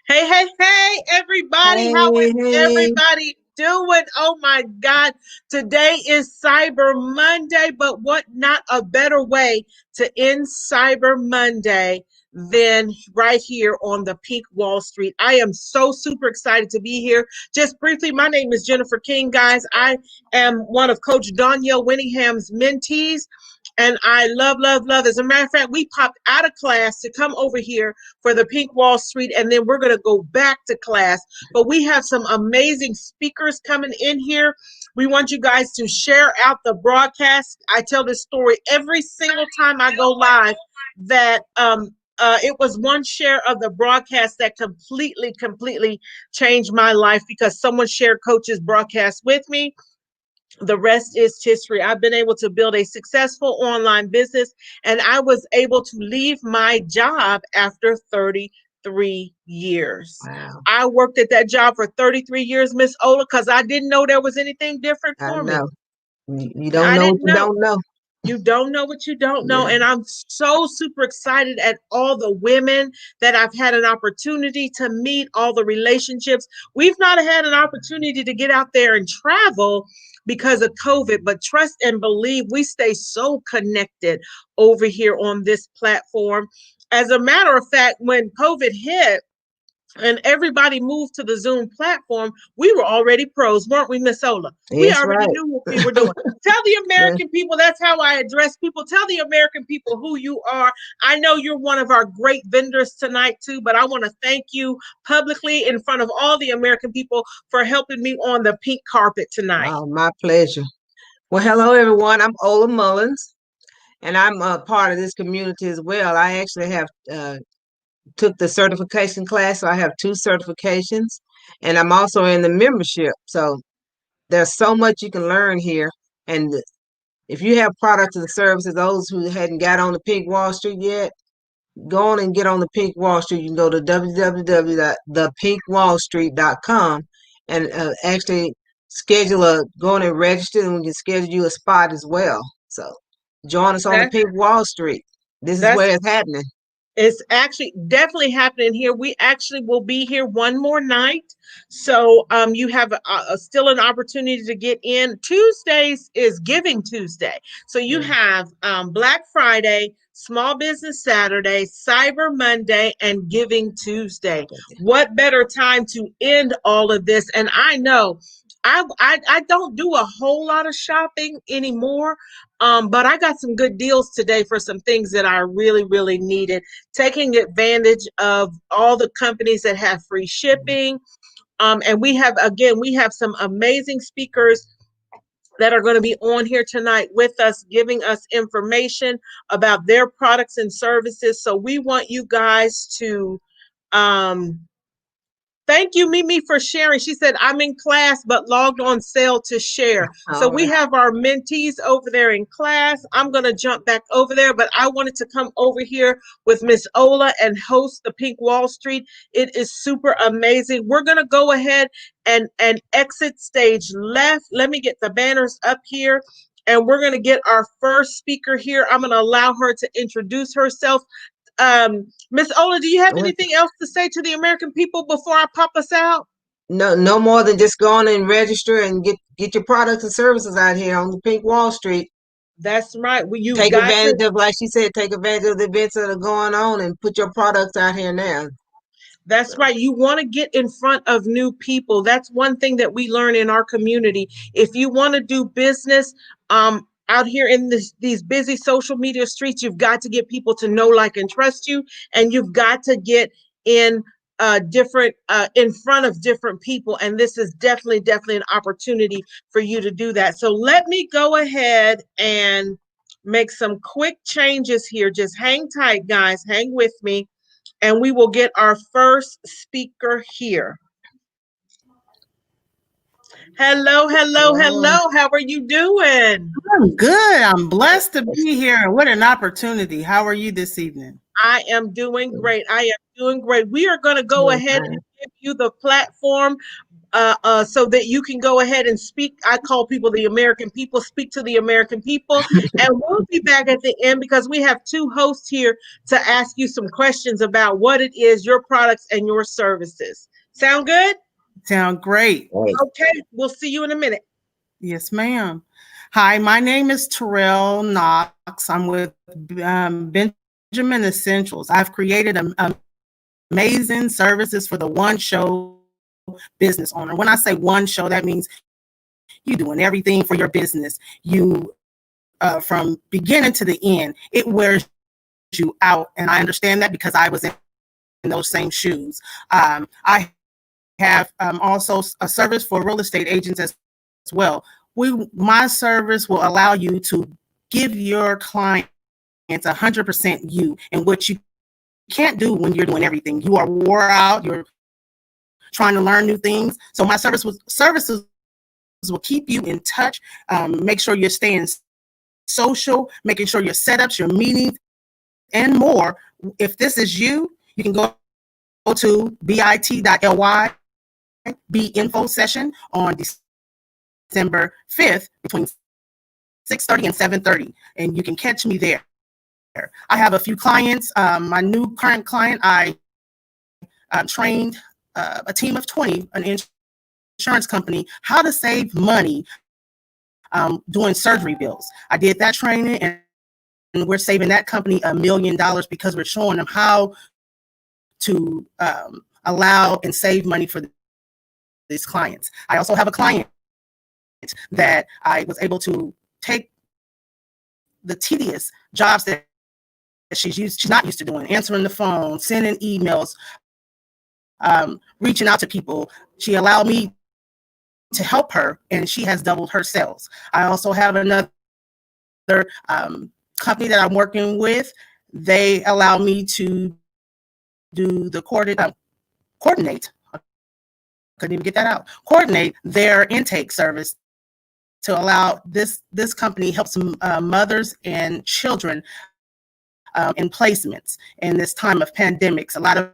Hey, hey, hey, everybody. How Hey, is hey. everybody doing? Oh my God. Today is Cyber Monday, but what not a better way to end Cyber Monday than right here on the Pink Wall Street. I am so super excited to be here. Just briefly, my name is Jennifer King, guys. I am one of Coach Danielle Winningham's mentees. And I love, love, love. As a matter of fact, we popped out of class to come over here for the Pink Wall Street, and then we're going to go back to class. But we have some amazing speakers coming in here. We want you guys to share out the broadcast. I tell this story every single time I go live that it was one share of the broadcast that completely changed my life because someone shared Coach's broadcast with me. The rest is history. I've been able to build a successful online business, and I was able to leave my job after 33 years. Wow. I worked at that job for 33 years, Miss Ola, because I didn't know there was anything different I for me. know. You don't I know what didn't you know. don't know. You don't know what you don't know. Yeah. And I'm so super excited at all the women that I've had an opportunity to meet, all the relationships. We've not had an opportunity to get out there and travel because of COVID, but trust and believe we stay so connected over here on this platform. As a matter of fact, when COVID hit, and everybody moved to the Zoom platform, we were already pros, weren't we, Miss Ola? We It's already right. knew what we were doing. Tell the Yeah. American people, that's how I address people. Tell the American people who you are. I know you're one of our great vendors tonight, too, but I want to thank you publicly in front of all the American people for helping me on the pink carpet tonight. Oh, my pleasure. Well, hello, everyone. I'm Ola Mullins, and I'm a part of this community as well. I actually have took the certification class, so I have two certifications, and I'm also in the membership. So there's so much you can learn here. And if you have products and services, those who hadn't got on the Pink Wall Street yet, go on and get on the Pink Wall Street. You can go to www.thepinkwallstreet.com and actually go on and register, and we can schedule you a spot as well. So join us on the That, Pink Wall Street. This is that's where it's happening. It's actually definitely happening here. We actually will be here one more night. So you have still an opportunity to get in. Tuesdays is Giving Tuesday. So you Yeah. have Black Friday, Small Business Saturday, Cyber Monday, and Giving Tuesday. What better time to end all of this? And I know I don't do a whole lot of shopping anymore, but I got some good deals today for some things that I really needed, taking advantage of all the companies that have free shipping. And we have some amazing speakers that are going to be on here tonight with us, giving us information about their products and services. So we want you guys to um, thank you, Mimi, for sharing. She said, I'm in class, but logged on sale to share. So All we right. have our mentees over there in class. I'm going to jump back over there, but I wanted to come over here with Miss Ola and host the Pink Wall Street. It is super amazing. We're going to go ahead and exit stage left. Let me get the banners up here. And we're going to get our first speaker here. I'm going to allow her to introduce herself. Miss Ola, do you have Well, anything else to say to the American people before I pop us out? no more than just go on and register and get your products and services out here on the Pink Wall Street. That's right. Well, you've Take got to. advantage of, like she said, take advantage of the events that are going on and put your products out here now. That's So, right. You want to get in front of new people. That's one thing that we learn in our community. If you want to do business, out here in these busy social media streets, you've got to get people to know, like, and trust you, and you've got to get in different in front of different people. And this is definitely an opportunity for you to do that. So let me go ahead and make some quick changes here. Just hang tight, guys. Hang with me, and we will get our first speaker here. Hello, hello, hello. hello. How are you doing? I'm good. I'm blessed to be here. What an opportunity. How are you this evening? I am doing great. I am doing great. We are going to go Doing ahead fine. and give you the platform. so that you can go ahead and speak. I call people the American people, speak to the American people. And we'll be back at the end because we have two hosts here to ask you some questions about what it is, your products and your services. Sound good? Sound great. Okay, we'll see you in a minute. Yes, ma'am. Hi, my name is Terrell Knox. I'm with Benjamin Essentials. I've created amazing services for the one show business owner. When I say one show, that means you're doing everything for your business. You, from beginning to the end, it wears you out. And I understand that because I was in those same shoes. I have also a service for real estate agents as well. My service will allow you to give your clients 100% you, and what you can't do when you're doing everything. You are wore out. You're trying to learn new things. So my services will keep you in touch. Make sure you're staying social, making sure your setups, your meetings, and more. If this is you, you can go to bit.ly BInfo session on December 5th between 6:30 and 7:30, and you can catch me there. I have a few clients. My new current client, I trained a team of 20, an insurance company, how to save money doing surgery bills. I did that training, and we're saving that company $1 million because we're showing them how to allow and save money for these clients. I also have a client that I was able to take the tedious jobs that she's not used to doing, answering the phone, sending emails, reaching out to people. She allowed me to help her, and she has doubled her sales. I also have another company that I'm working with. They allow me to do the coordinate. I couldn't even get that out. Coordinate their intake service to allow this company helps mothers and children in placements in this time of pandemics. A lot of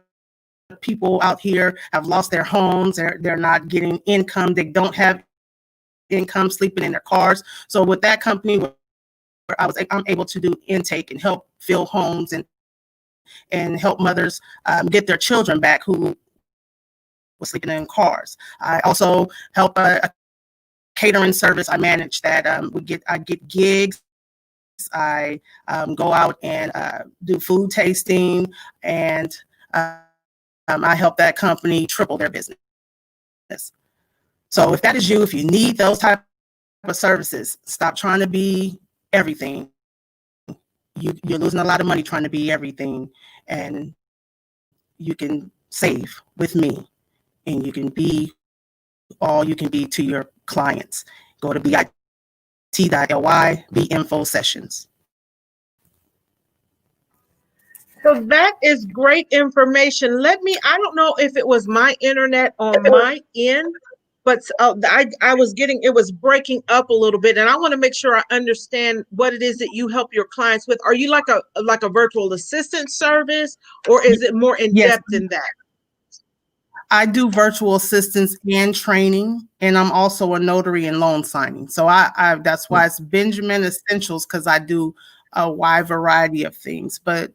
people out here have lost their homes. They're not getting income. They don't have income, sleeping in their cars. So with that company, I'm able to do intake and help fill homes and help mothers get their children back who were sleeping in cars. I also help a catering service. I manage that. I get gigs. I go out and do food tasting, and I help that company triple their business. So if that is you, if you need those type of services, stop trying to be everything. You're losing a lot of money trying to be everything, and you can save with me, and you can be all you can be to your clients. Go to bit.ly BInfo sessions. So that is great information. I don't know if it was my internet on my end, but I was it was breaking up a little bit, and I want to make sure I understand what it is that you help your clients with. Are you like a virtual assistant service, or is it more in depth than that? I do virtual assistance and training, and I'm also a notary and loan signing. So I that's why it's Benjamin Essentials, because I do a wide variety of things. But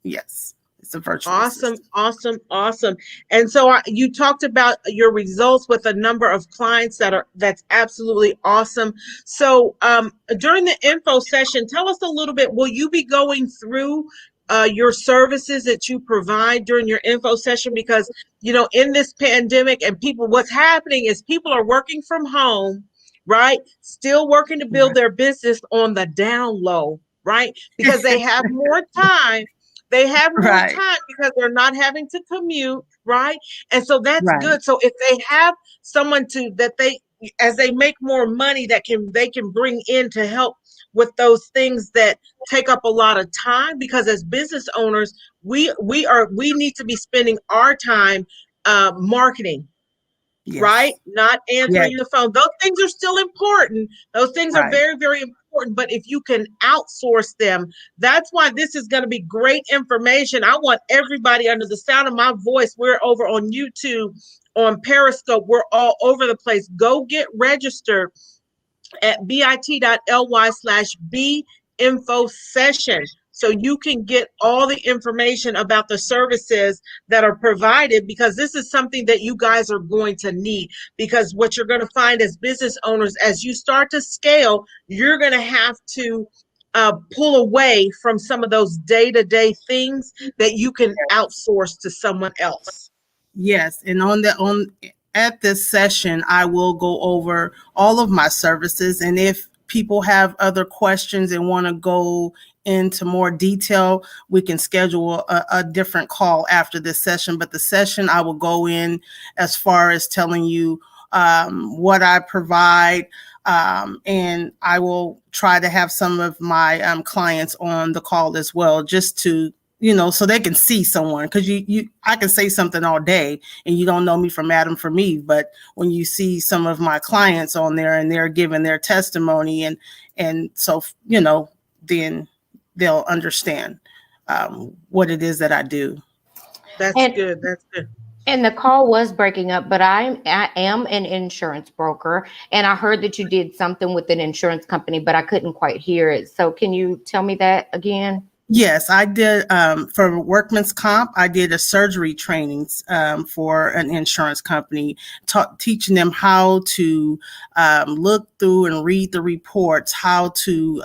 yes, it's a virtual assistant. Awesome. And so you talked about your results with a number of clients that's absolutely awesome. So during the info session, tell us a little bit. Will you be going through your services that you provide during your info session? Because in this pandemic and what's happening is people are working from home, right? Still working to build their business on the down low, right? Because they have more time. They have more time because they're not having to commute, right? And so that's good. So if they have someone as they make more money they can bring in to help with those things that take up a lot of time, because as business owners, we need to be spending our time marketing, Yes. right? Not answering the phone. Those things are still important. Those things are Right. very, very important. But if you can outsource them, that's why this is going to be great information. I want everybody under the sound of my voice. We're over on YouTube, on Periscope. We're all over the place. Go get registered at bit.ly/binfo session. So you can get all the information about the services that are provided, because this is something that you guys are going to need. Because what you're going to find as business owners, as you start to scale, you're going to have to pull away from some of those day-to-day things that you can outsource to someone else. Yes, and at this session, I will go over all of my services, and if people have other questions and want to go into more detail, we can schedule a different call after this session. But the session, I will go in as far as telling you what I provide, and I will try to have some of my clients on the call as well, just to so they can see someone, because I can say something all day and you don't know me from Adam from Eve, but when you see some of my clients on there and they're giving their testimony and so then they'll understand what it is that I do. That's good. That's good. And the call was breaking up, but I am an insurance broker, and I heard that you did something with an insurance company, but I couldn't quite hear it. So can you tell me that again? Yes, I did. For workman's comp, I did a surgery trainings for an insurance company, teaching them how to look through and read the reports, how to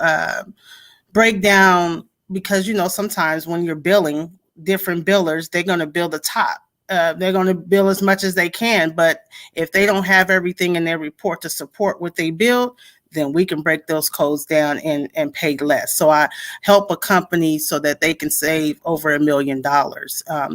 break down, because sometimes when you're billing different billers, they're going to bill the top. They're going to bill as much as they can, but if they don't have everything in their report to support what they bill, then we can break those codes down and pay less. So I help a company so that they can save over $1 million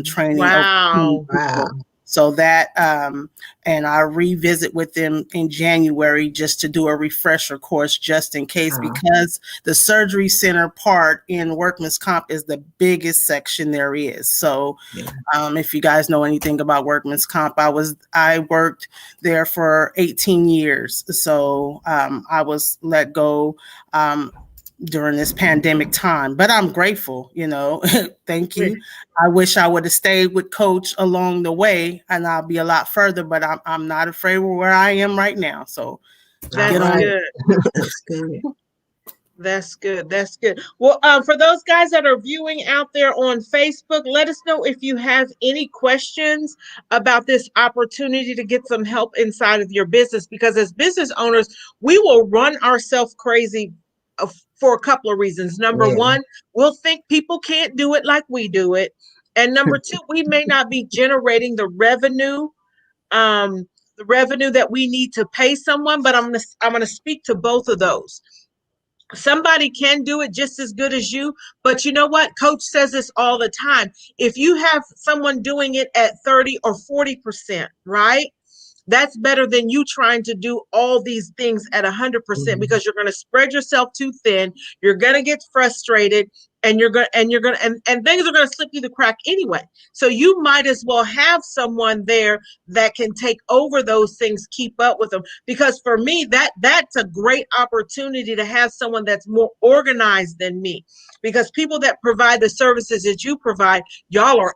training. Wow. Wow. So that, and I revisit with them in January just to do a refresher course just in case, because the surgery center part in workman's comp is the biggest section there is. So if you guys know anything about workman's comp, I worked there for 18 years. So I was let go during this pandemic time, but I'm grateful, thank you. I wish I would have stayed with Coach along the way and I'll be a lot further, but I'm not afraid of where I am right now. So that's good. That's good. That's good. That's good. Well, for those guys that are viewing out there on Facebook, let us know if you have any questions about this opportunity to get some help inside of your business, because as business owners, we will run ourselves crazy for a couple of reasons. Number one, we'll think people can't do it like we do it. And number two, we may not be generating the revenue that we need to pay someone, but I'm gonna speak to both of those. Somebody can do it just as good as you, but you know what? Coach says this all the time. If you have someone doing it at 30 or 40%, right? That's better than you trying to do all these things at 100%, because you're going to spread yourself too thin. You're going to get frustrated, and things are going to slip through the crack anyway. So you might as well have someone there that can take over those things, keep up with them. Because for me, that's a great opportunity to have someone that's more organized than me. Because people that provide the services that you provide, y'all are,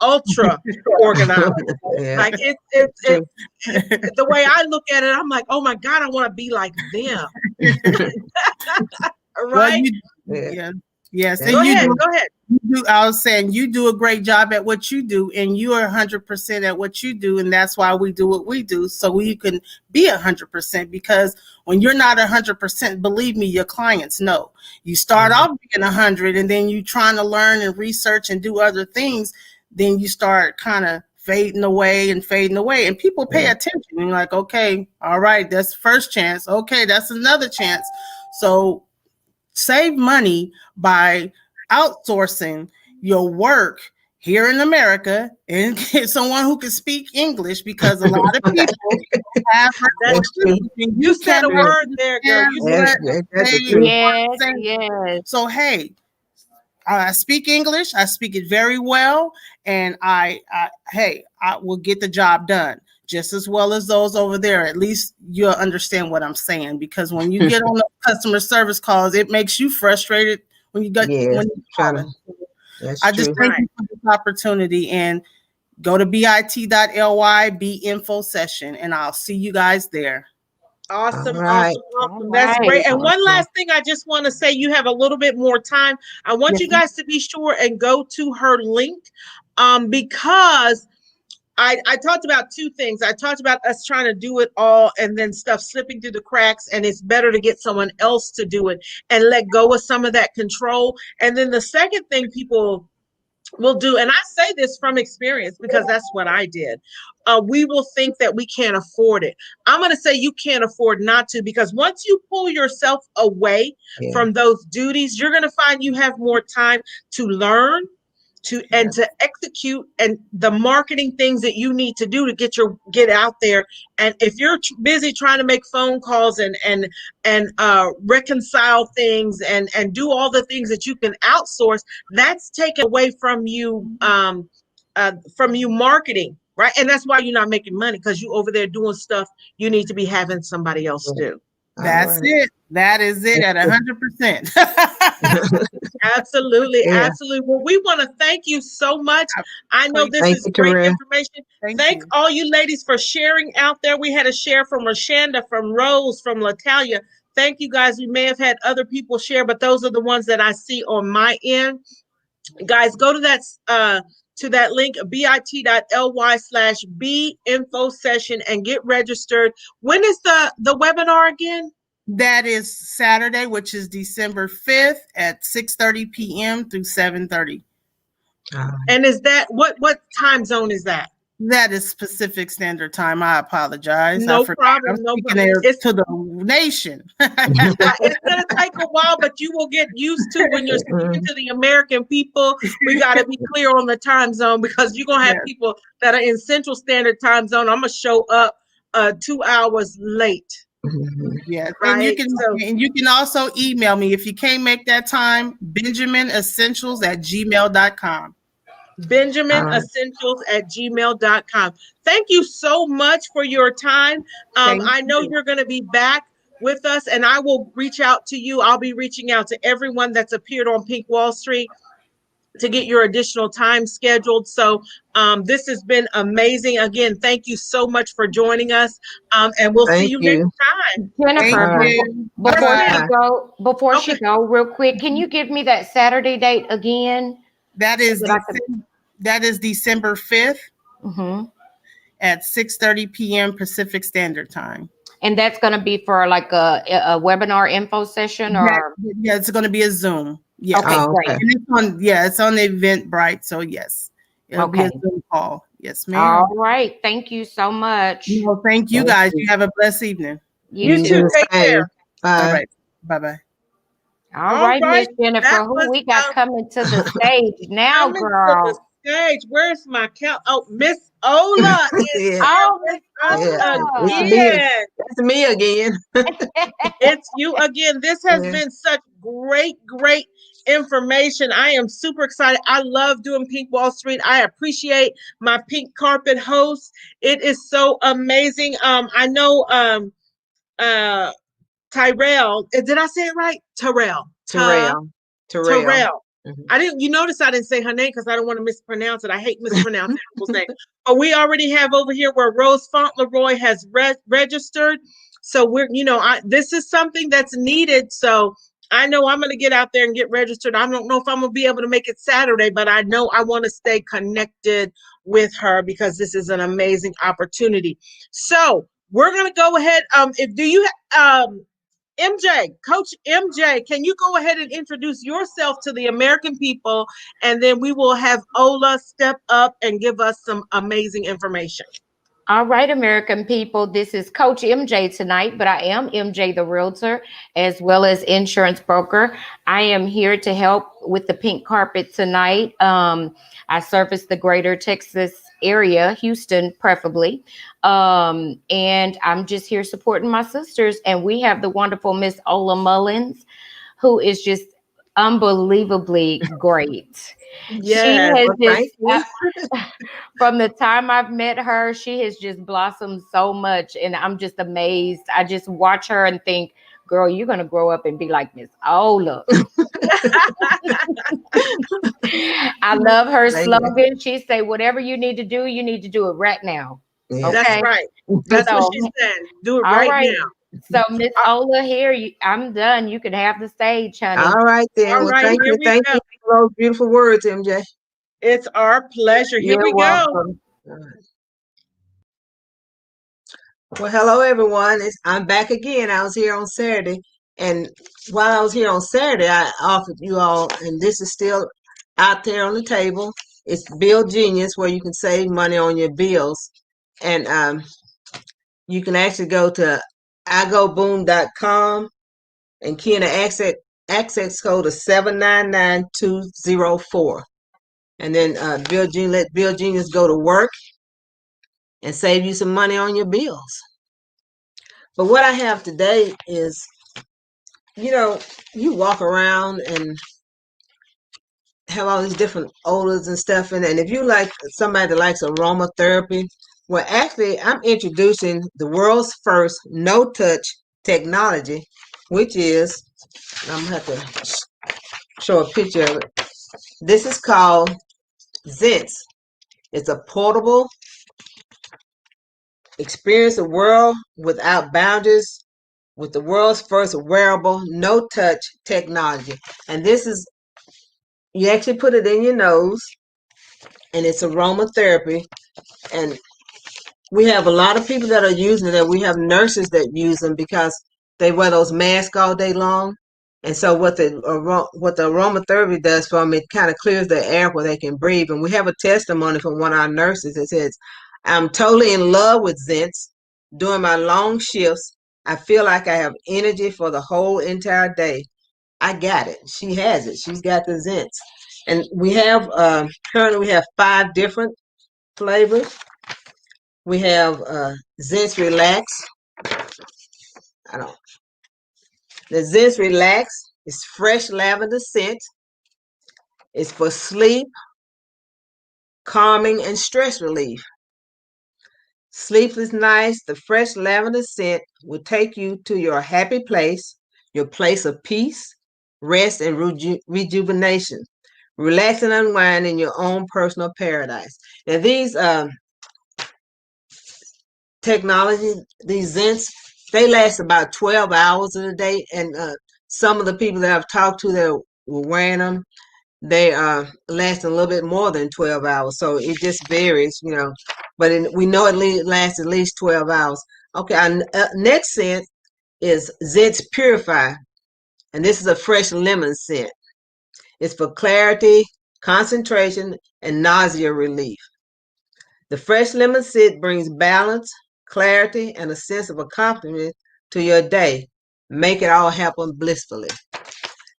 ultra organized. Like it's the way I look at it, I'm like, oh my God, I want to be like them. Right? Yes. Go ahead. I was saying you do a great job at what you do, and you are 100% at what you do, and that's why we do what we do, so we can be 100%. Because when you're not 100%, believe me, your clients know. You start off being 100, and then you trying to learn and research and do other things, then you start kind of fading away, and people pay attention. And you're like, okay, all right, that's the first chance. Okay, that's another chance. So save money by outsourcing your work here in America and get someone who can speak English, because a lot of people have. You said a word there, girl. Yes. So hey, I speak English. I speak it very well, and I will get the job done. just as well as those over there. At least you'll understand what I'm saying, because when you get on the customer service calls, it makes you frustrated when you got Yes, when you trying calling. to- That's I just true. thank you for this opportunity, and go to bit.ly, be info session, and I'll see you guys there. Awesome, All right. awesome. That's great. And one last thing, I just want to say, you have a little bit more time. I want Yes, you guys to be sure and go to her link, because I talked about two things. I talked about us trying to do it all and then stuff slipping through the cracks, and it's better to get someone else to do it and let go of some of that control. And then the second thing people will do, and I say this from experience because that's what I did, we will think that we can't afford it. I'm going to say you can't afford not to, because once you pull yourself away Yeah. from those duties, you're going to find you have more time to learn, and to execute, and the marketing things that you need to do to get out there. And if you're busy trying to make phone calls and reconcile things and do all the things that you can outsource, that's taken away from you marketing, right? And that's why you're not making money, because you over there doing stuff you need to be having somebody else do. That's it. That is it at 100%. Absolutely, Yeah. absolutely. Well, we want to thank you so much. I know this Thank is you, great Terrell. information. Thank you. All you ladies for sharing out there. We had a share from Rashanda, from Rose, from Latalia. Thank you guys. We may have had other people share, but those are the ones that I see on my end. Guys, go to that link, bit.ly/B info session, and get registered. When is the webinar again? That is Saturday, which is December 5th at 6:30 p.m. through 7:30. And is that what time zone is that? That is Pacific Standard Time. I apologize. No I forgot. problem. I'm No speaking problem. there to the nation. It's going to take a while, but you will get used to when you're speaking to the American people. We got to be clear on the time zone, because you're going to have people that are in Central Standard Time Zone. I'm going to show up 2 hours late. Yeah, Right? and you can also email me if you can't make that time. BenjaminEssentials@gmail.com. BenjaminEssentials@gmail.com. Thank you so much for your time. I know you're going to be back with us, and I will reach out to you. I'll be reaching out to everyone that's appeared on Pink Wall Street to get your additional time scheduled. So this has been amazing. Again, thank you so much for joining us, and we'll see you next time. Jennifer, before Okay. she go, real quick, can you give me that Saturday date again? That is December 5th at 6:30 p.m. Pacific Standard Time. And that's going to be for like a webinar info session, or it's going to be a Zoom. Yeah. Okay, great. And it's on Eventbrite. So yes, it'll be a Zoom call. Yes, ma'am. All right. Thank you so much. Well, thank you guys. You have a blessed evening. You too. Take care. Bye. All right. Bye-bye. All right, Miss Jennifer, who we got coming to the stage now, girl? Where's my count? Oh, Miss Ola is again. It's me again. It's you again. This has been such great information. I am super excited. I love doing Pink Wall Street. I appreciate my pink carpet host. It is so amazing. I know Tyrell. Did I say it right? Tyrell. You notice I didn't say her name because I don't want to mispronounce it. I hate mispronouncing people's name. But we already have over here where Rose Fauntleroy has registered. So this is something that's needed. So I know I'm going to get out there and get registered. I don't know if I'm going to be able to make it Saturday, but I know I want to stay connected with her because this is an amazing opportunity. So we're going to go ahead. MJ, Coach MJ, can you go ahead and introduce yourself to the American people, and then we will have Ola step up and give us some amazing information. All right, American people, this is Coach MJ tonight, but I am MJ the Realtor as well as insurance broker. I am here to help with the pink carpet tonight. I service the greater Texas area, Houston preferably. And I'm just here supporting my sisters. And we have the wonderful Miss Ola Mullins, who is just unbelievably great. Yeah, From the time I've met her, she has just blossomed so much, and I'm just amazed. I just watch her and think, girl, you're gonna grow up and be like Miss Ola. I love her Thank you. slogan. She say, whatever you need to do it right now. Yeah. That's Okay. right. That's what So, she's saying. Do it all right right. now. So Miss Ola here, I'm done. You can have the stage, honey. All right then. All Well, right, thank here you. we Thank go. you for those beautiful words, MJ. It's our pleasure. Here You're we go. welcome. Well, hello everyone. I'm back again. I was here on Saturday, and while I was here on Saturday, I offered you all, and this is still out there on the table. It's Bill Genius, where you can save money on your bills, and you can actually go to igoboom.com and key in the access code of 799204, and then let Bill Genius go to work and save you some money on your bills. But what I have today is, you walk around and have all these different odors and stuff in it. And if you like somebody that likes aromatherapy, well, actually, I'm introducing the world's first no-touch technology, which is, I'm going to have to show a picture of it. This is called Zents. It's a portable, experience the world without boundaries with the world's first wearable no-touch technology. And this is, you actually put it in your nose, and it's aromatherapy. And we have a lot of people that are using it. We have nurses that use them because they wear those masks all day long. And so what the aromatherapy does for them, it kind of clears the air where they can breathe. And we have a testimony from one of our nurses that says, I'm totally in love with Zents. During my long shifts, I feel like I have energy for the whole entire day. I got it. She has it. She's got the Zents. And we have, currently we have 5 different flavors. We have Zents Relax. The Zents Relax is fresh lavender scent. It's for sleep, calming, and stress relief. Sleep is nice. The fresh lavender scent will take you to your happy place, your place of peace, rest, and rejuvenation. Relax and unwind in your own personal paradise. Now, these technology, these Zents, they last about 12 hours in a day. And some of the people that I've talked to that were wearing them, they last a little bit more than 12 hours. So it just varies, but we know it lasts at least 12 hours. Okay, our next scent is Zents Purify, and this is a fresh lemon scent. It's for clarity, concentration, and nausea relief. The fresh lemon scent brings balance, clarity, and a sense of accomplishment to your day. Make it all happen blissfully.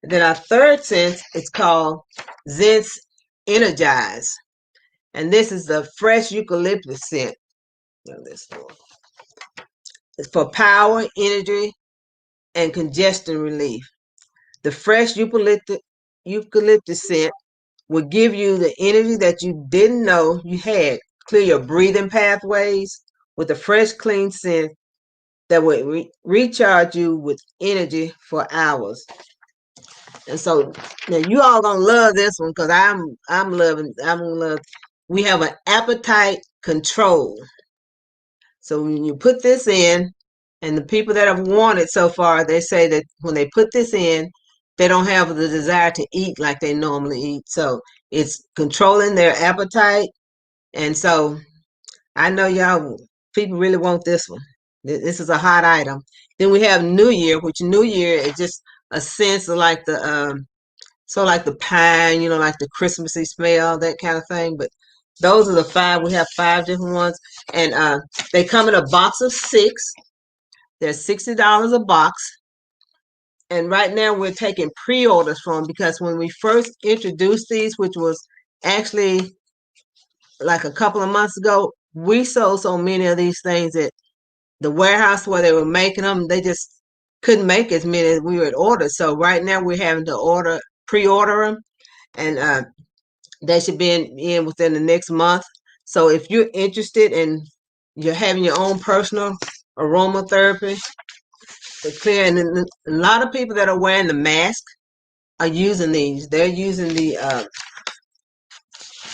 And then our third scent is called Zents Energize. And this is the fresh eucalyptus scent. It's for power, energy, and congestion relief. The fresh eucalyptus scent will give you the energy that you didn't know you had. Clear your breathing pathways with a fresh, clean scent that will recharge you with energy for hours. And so now you all gonna love this one because I'm loving. We have an appetite control. So when you put this in, and the people that have worn it so far, they say that when they put this in, they don't have the desire to eat like they normally eat. So it's controlling their appetite. And so I know y'all people really want this one. This is a hot item. Then we have New Year, which New Year is just a sense of like the like the pine, like the Christmassy smell, that kind of thing. But those are the 5. We have 5 different ones, and they come in a box of 6. They're $60 a box. And right now we're taking pre-orders from them because when we first introduced these, which was actually like a couple of months ago, we sold so many of these things that the warehouse where they were making them, they just couldn't make as many as we would order. So right now we're having to pre-order them, and they should be in within the next month. So if you're interested in you're having your own personal aromatherapy, it's clear. And then a lot of people that are wearing the mask are using these. They're using the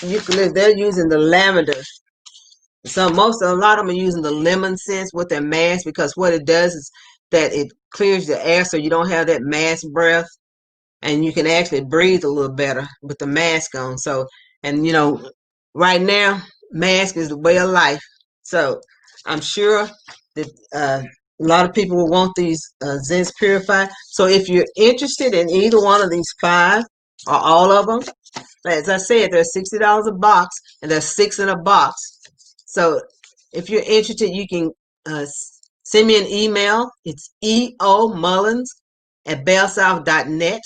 eucalyptus. They're using the lavender. So a lot of them are using the lemon scents with their mask, because what it does is that it clears the air so you don't have that mask breath, and you can actually breathe a little better with the mask on. So, and right now, mask is the way of life. So I'm sure that a lot of people will want these Zins Purify. So if you're interested in either one of these 5 or all of them, as I said, they're $60 a box, and there's 6 in a box. So if you're interested, you can send me an email. It's eomullins@bellsouth.net.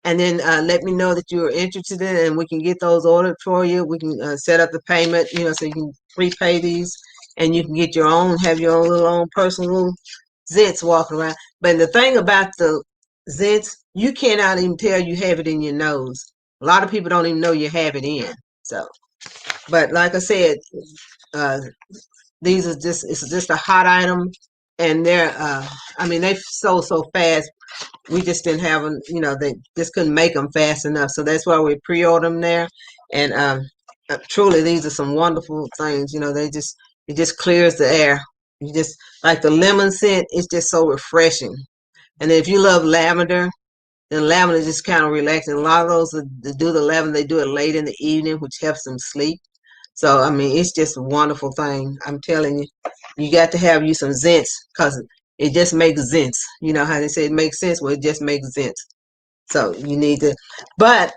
And then let me know that you're interested in it, and we can get those ordered for you. We can set up the payment, so you can prepay these, and you can get have your own personal Zits walking around. But the thing about the Zits, you cannot even tell you have it in your nose. A lot of people don't even know you have it in. So, but like I said, these it's just a hot item, and they're they sold so fast. We just didn't have them, they just couldn't make them fast enough. So that's why we pre-order them there. And truly, these are some wonderful things. It just clears the air. You just like the lemon scent. It's just so refreshing. And if you love lavender, then lavender is just kind of relaxing. A lot of those that do the lavender, they do it late in the evening, which helps them sleep. So it's just a wonderful thing. I'm telling you, you got to have you some Zins, because it just makes sense. You know how they say it makes sense? Well, it just makes sense. So you need to, but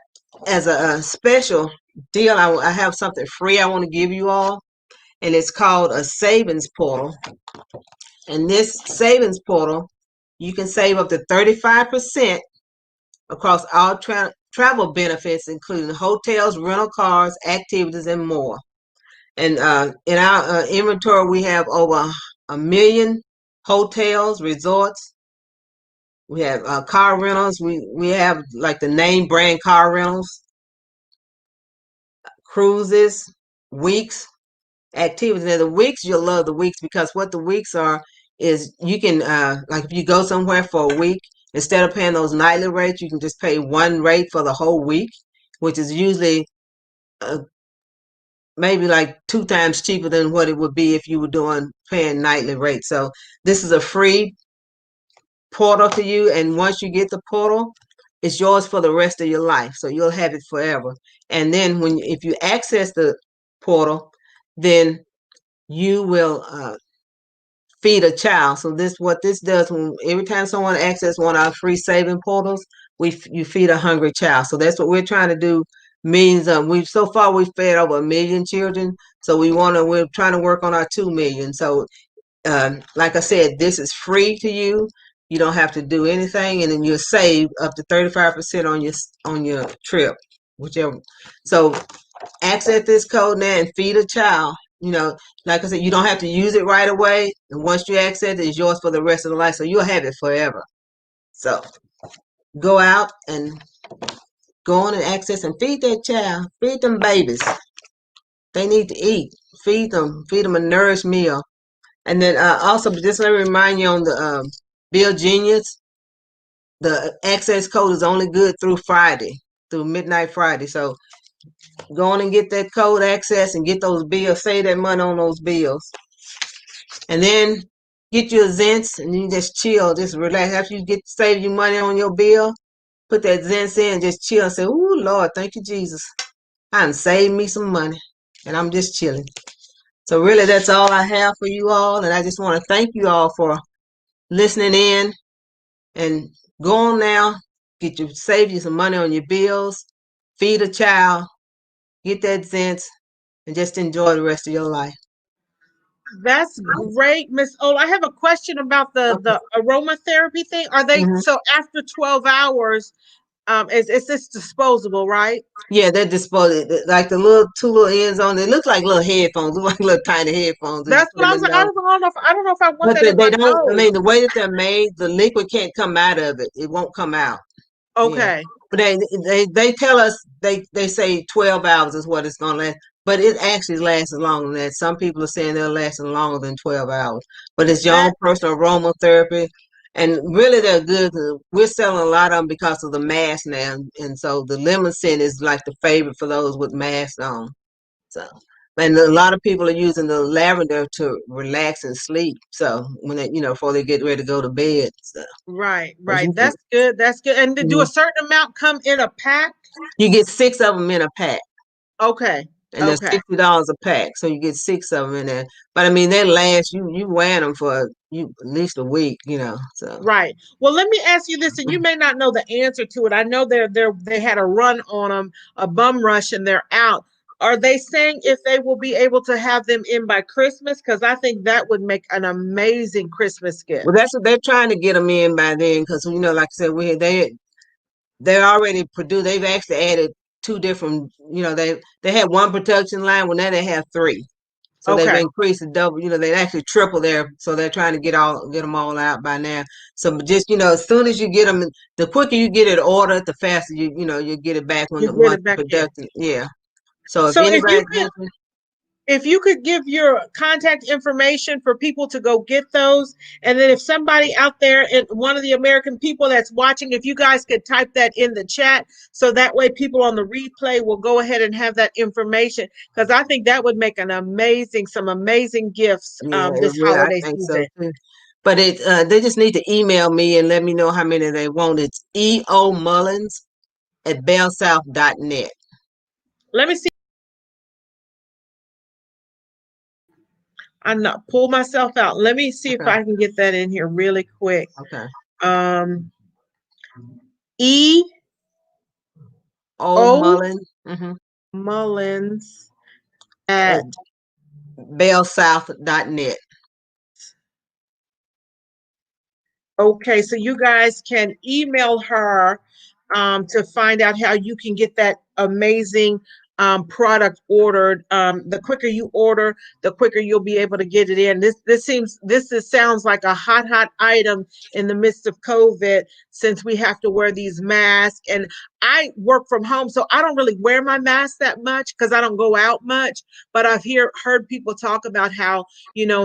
as a special deal, I have something free I want to give you all, and it's called a savings portal. And this savings portal, you can save up to 35% across all travel benefits, including hotels, rental cars, activities, and more. And in our inventory, we have over 1 million hotels, resorts. We have car rentals. We have like the name brand car rentals, cruises, weeks, activities. Now the weeks, you'll love the weeks, because what the weeks are is you can like if you go somewhere for a week, instead of paying those nightly rates, you can just pay one rate for the whole week, which is usually maybe like 2 times cheaper than what it would be if you were paying nightly rates. So this is a free portal to you, and once you get the portal, it's yours for the rest of your life. So you'll have it forever. And then if you access the portal, then you will feed a child. So what this does, every time someone accesses one of our free saving portals, you feed a hungry child. So that's what we're trying to do. Means we've fed over 1 million children. So we're trying to work on our 2 million. So like I said, this is free to you. You don't have to do anything, and then you'll save up to 35% on your trip, whichever. So access this code now and feed a child. Like I said, you don't have to use it right away, and once you access it, it's yours for the rest of the life. So you'll have it forever. So go out and go on and access and feed that child. Feed them babies. They need to eat. Feed them a nourished meal. And then also, just let me remind you on the Bill Genius, the access code is only good through Friday, through midnight Friday. So go on and get that code access and get those bills, save that money on those bills. And then get your Zins, and you just chill, just relax. After you save your money on your bill, put that Zins in, just chill and say, "Ooh, Lord, thank you, Jesus. I done saved me some money, and I'm just chilling." So really, that's all I have for you all. And I just want to thank you all for listening in, and go on now, save you some money on your bills, feed a child, get that Zins, and just enjoy the rest of your life. That's great, Miss Ola. I have a question about the aromatherapy thing. Are they so after 12 hours? Is this disposable, right? Yeah, they're disposable. Like the two little ends on it. Look like little headphones. Look like little tiny headphones. That's what I was like. I don't know if I want but that. They don't. I mean, the way that they're made, the liquid can't come out of it. It won't come out. Okay. Yeah. But they tell us they say 12 hours is what it's gonna last. but it actually lasts longer than that. Some people are saying they're lasting longer than 12 hours. But it's your own That personal aromatherapy. And really, they're good. We're selling a lot of them because of the mask now. And so the lemon scent is like the favorite for those with masks on. So, and a lot of people are using the lavender to relax and sleep. So when they, before they get ready to go to bed. So, right, 'cause right. That's good. That's good. And do a certain amount come in a pack? you get 6 of them in a pack. Okay. And they're Okay. $60 a pack, so you get 6 of them in there. But I mean, they last you wearing them for at least a week, So Right. Well, let me ask you this, and you may not know the answer to it. I know they had a run on them, a bum rush, and they're out. Are they saying if they will be able to have them in by Christmas? Because I think that would make an amazing Christmas gift. well, that's what they're trying to get them in by then, because like I said, they already produced. They've actually added 2 different. They had 1 production line. Well, now they have 3. So they've Okay. increased the double, they actually triple there. So they're trying to get them all out by now. So just, as soon as you get them, the quicker you get it ordered, the faster you get it back You get once it the back in. production. Yeah. So if So anybody's interested, if you could give your contact information for people to go get those, and then if somebody out there and one of the American people that's watching, if you guys could type that in the chat, so that way people on the replay will go ahead and have that information, because I think that would make some amazing gifts yeah, it this will. I holiday think so season. too. But they just need to email me and let me know how many they want. It's eomullins@bellsouth.net. Let me see. I'm not pull myself out. Let me see if Okay. I can get that in here really quick. Okay. E O O Mullins Mullins at at bellsouth.net. Okay, so you guys can email her to find out how you can get that amazing product ordered. The quicker you order, the quicker you'll be able to get it in. Sounds like a hot item in the midst of COVID, since we have to wear these masks. And I work from home, so I don't really wear my mask that much because I don't go out much. But I've heard people talk about how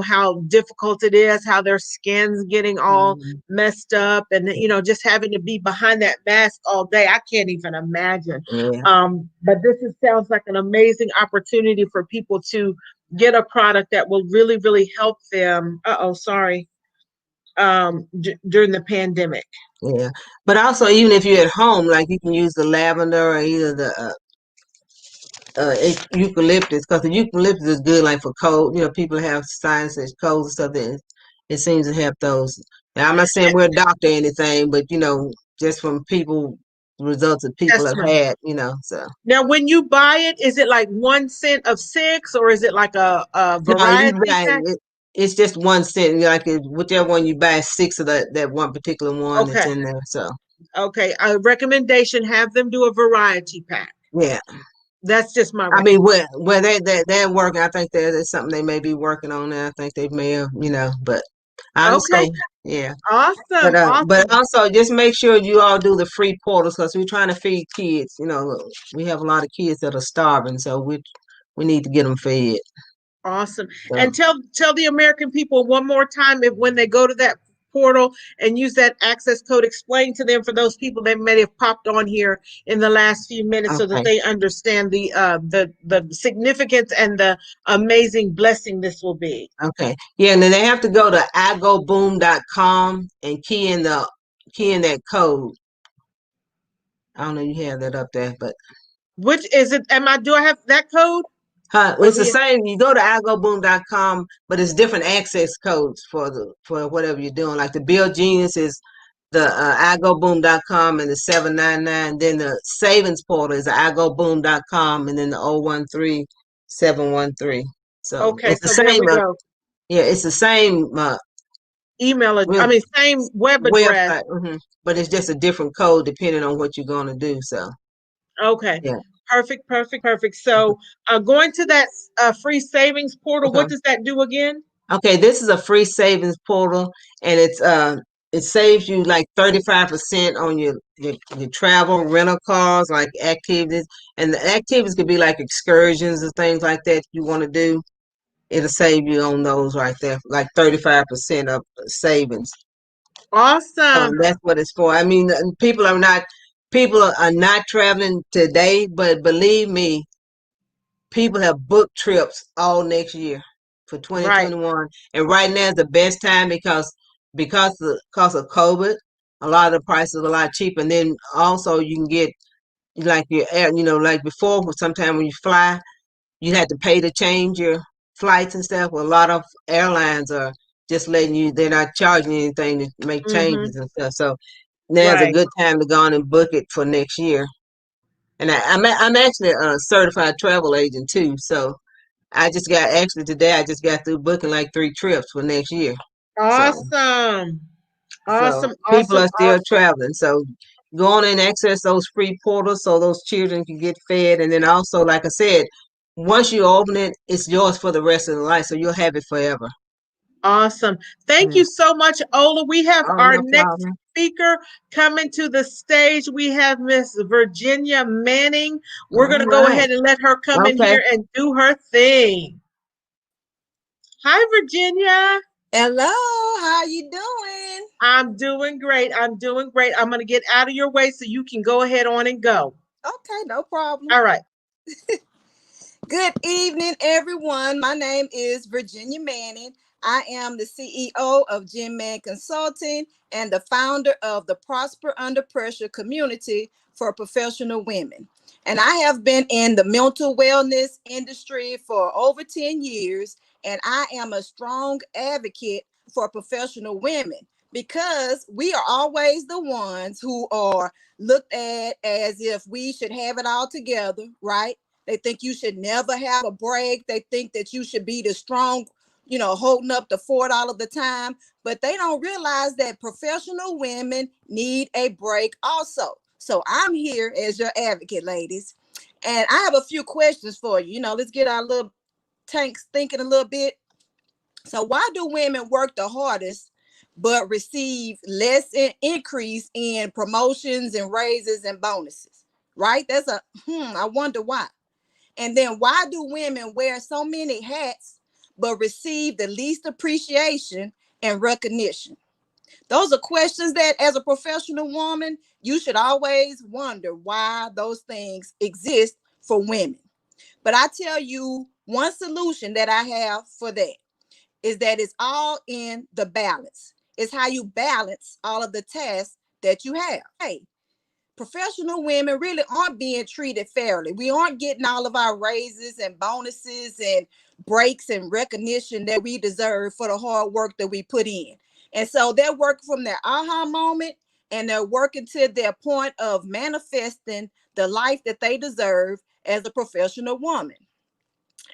how difficult it is, how their skin's getting all Mhm. messed up, and just having to be behind that mask all day. I can't even imagine. Yeah. But sounds like an amazing opportunity for people to get a product that will really help them. Sorry. During the pandemic. Yeah. But also, even if you're at home, like you can use the lavender or either the eucalyptus, because the eucalyptus is good, like for cold. People have sinuses, colds, and stuff. That it seems to help those. Now, I'm not saying we're a doctor or anything, but just from results that people have Testimony. had. So Now, when you buy it, is it like 1 cent of 6, or is it like a no, you variety buy pack? it. It's just 1 cent. Whichever one you buy, 6 of that one particular one that's Okay. in there. So Okay. A recommendation: have them do a variety pack. yeah. That's just my I mean, recommendation. where they're working, I think that's something they may be working on there. I think they may have, but I Okay. understand. Yeah. Awesome. But Awesome. also just make sure you all do the free portals, because we're trying to feed kids. We have a lot of kids that are starving, so we need to get them fed. Awesome. So, And tell the American people one more time, if when they go to that portal and use that access code, explain to them, for those people that may have popped on here in the last few minutes, so that okay. they understand the significance and the amazing blessing this will be. Okay. Yeah, and then they have to go to igoboom.com and key in that code. I don't know if you have that up there, but Which is it? Do I have that code? Or it's the the same. You go to igoboom.com, but it's different access codes for whatever you're doing. Like the Bill Genius is the igoboom.com and the 799. Then the savings portal is the igoboom.com and then the 013713. So Okay, it's the so there same. we go. Yeah, it's the same Same web address. website, but it's just a different code depending on what you're going to do. So Okay. yeah. Perfect. So going to that free savings portal, Okay. what does that do again? Okay, this is a free savings portal, and it's it saves you like 35% on your travel, rental cars, like activities. And the activities could be like excursions and things like that you want to do. It'll save you on those right there, like 35% of savings. So Awesome. that's what it's for. I mean, people are not traveling today, but believe me, people have booked trips all next year for Right. 2021. And right now is the best time because of COVID, a lot of the prices are a lot cheaper. And then also you can get like your air, like before, sometime when you fly, you had to pay to change your flights and stuff. Well, a lot of airlines are just letting you, they're not charging you anything to make Mm-hmm. changes and stuff. So now's a Right. good time to go on and book it for next year. And I'm actually a certified travel agent too. So today I just got through booking like 3 trips for next year. So Awesome. so Awesome. people Awesome. are still traveling. So go on and access those free portals so those children can get fed. And then also, like I said, once you open it, it's yours for the rest of the life. So you'll have it forever. Awesome. Thank Yeah. you so much, Ola. We have Oh, our no next problem. speaker coming to the stage. We have Miss Virginia Manning. We're going All to go right. ahead and let her come in Okay. here and do her thing. Hi, Virginia. Hello, how you doing? I'm doing great. I'm doing great. I'm going to get out of your way so you can go ahead on and go. Okay, no problem. All right. Good evening, everyone. My name is Virginia Manning. I am the CEO of Jim Man Consulting and the founder of the Prosper Under Pressure community for professional women. And I have been in the mental wellness industry for over 10 years, and I am a strong advocate for professional women because we are always the ones who are looked at as if we should have it all together, right? They think you should never have a break. They think that you should be the strong, holding up the fort all of the time. But they don't realize that professional women need a break also. So I'm here as your advocate, ladies. And I have a few questions for you. Let's get our little tanks thinking a little bit. So why do women work the hardest but receive less increase in promotions and raises and bonuses? Right? I wonder why. And then why do women wear so many hats but receive the least appreciation and recognition? Those are questions that, as a professional woman, you should always wonder why those things exist for women. But I tell you, one solution that I have for that is that it's all in the balance. It's how you balance all of the tasks that you have. Hey, professional women really aren't being treated fairly. We aren't getting all of our raises and bonuses and breaks and recognition that we deserve for the hard work that we put in. And so they're working from their aha moment and they're working to their point of manifesting the life that they deserve as a professional woman.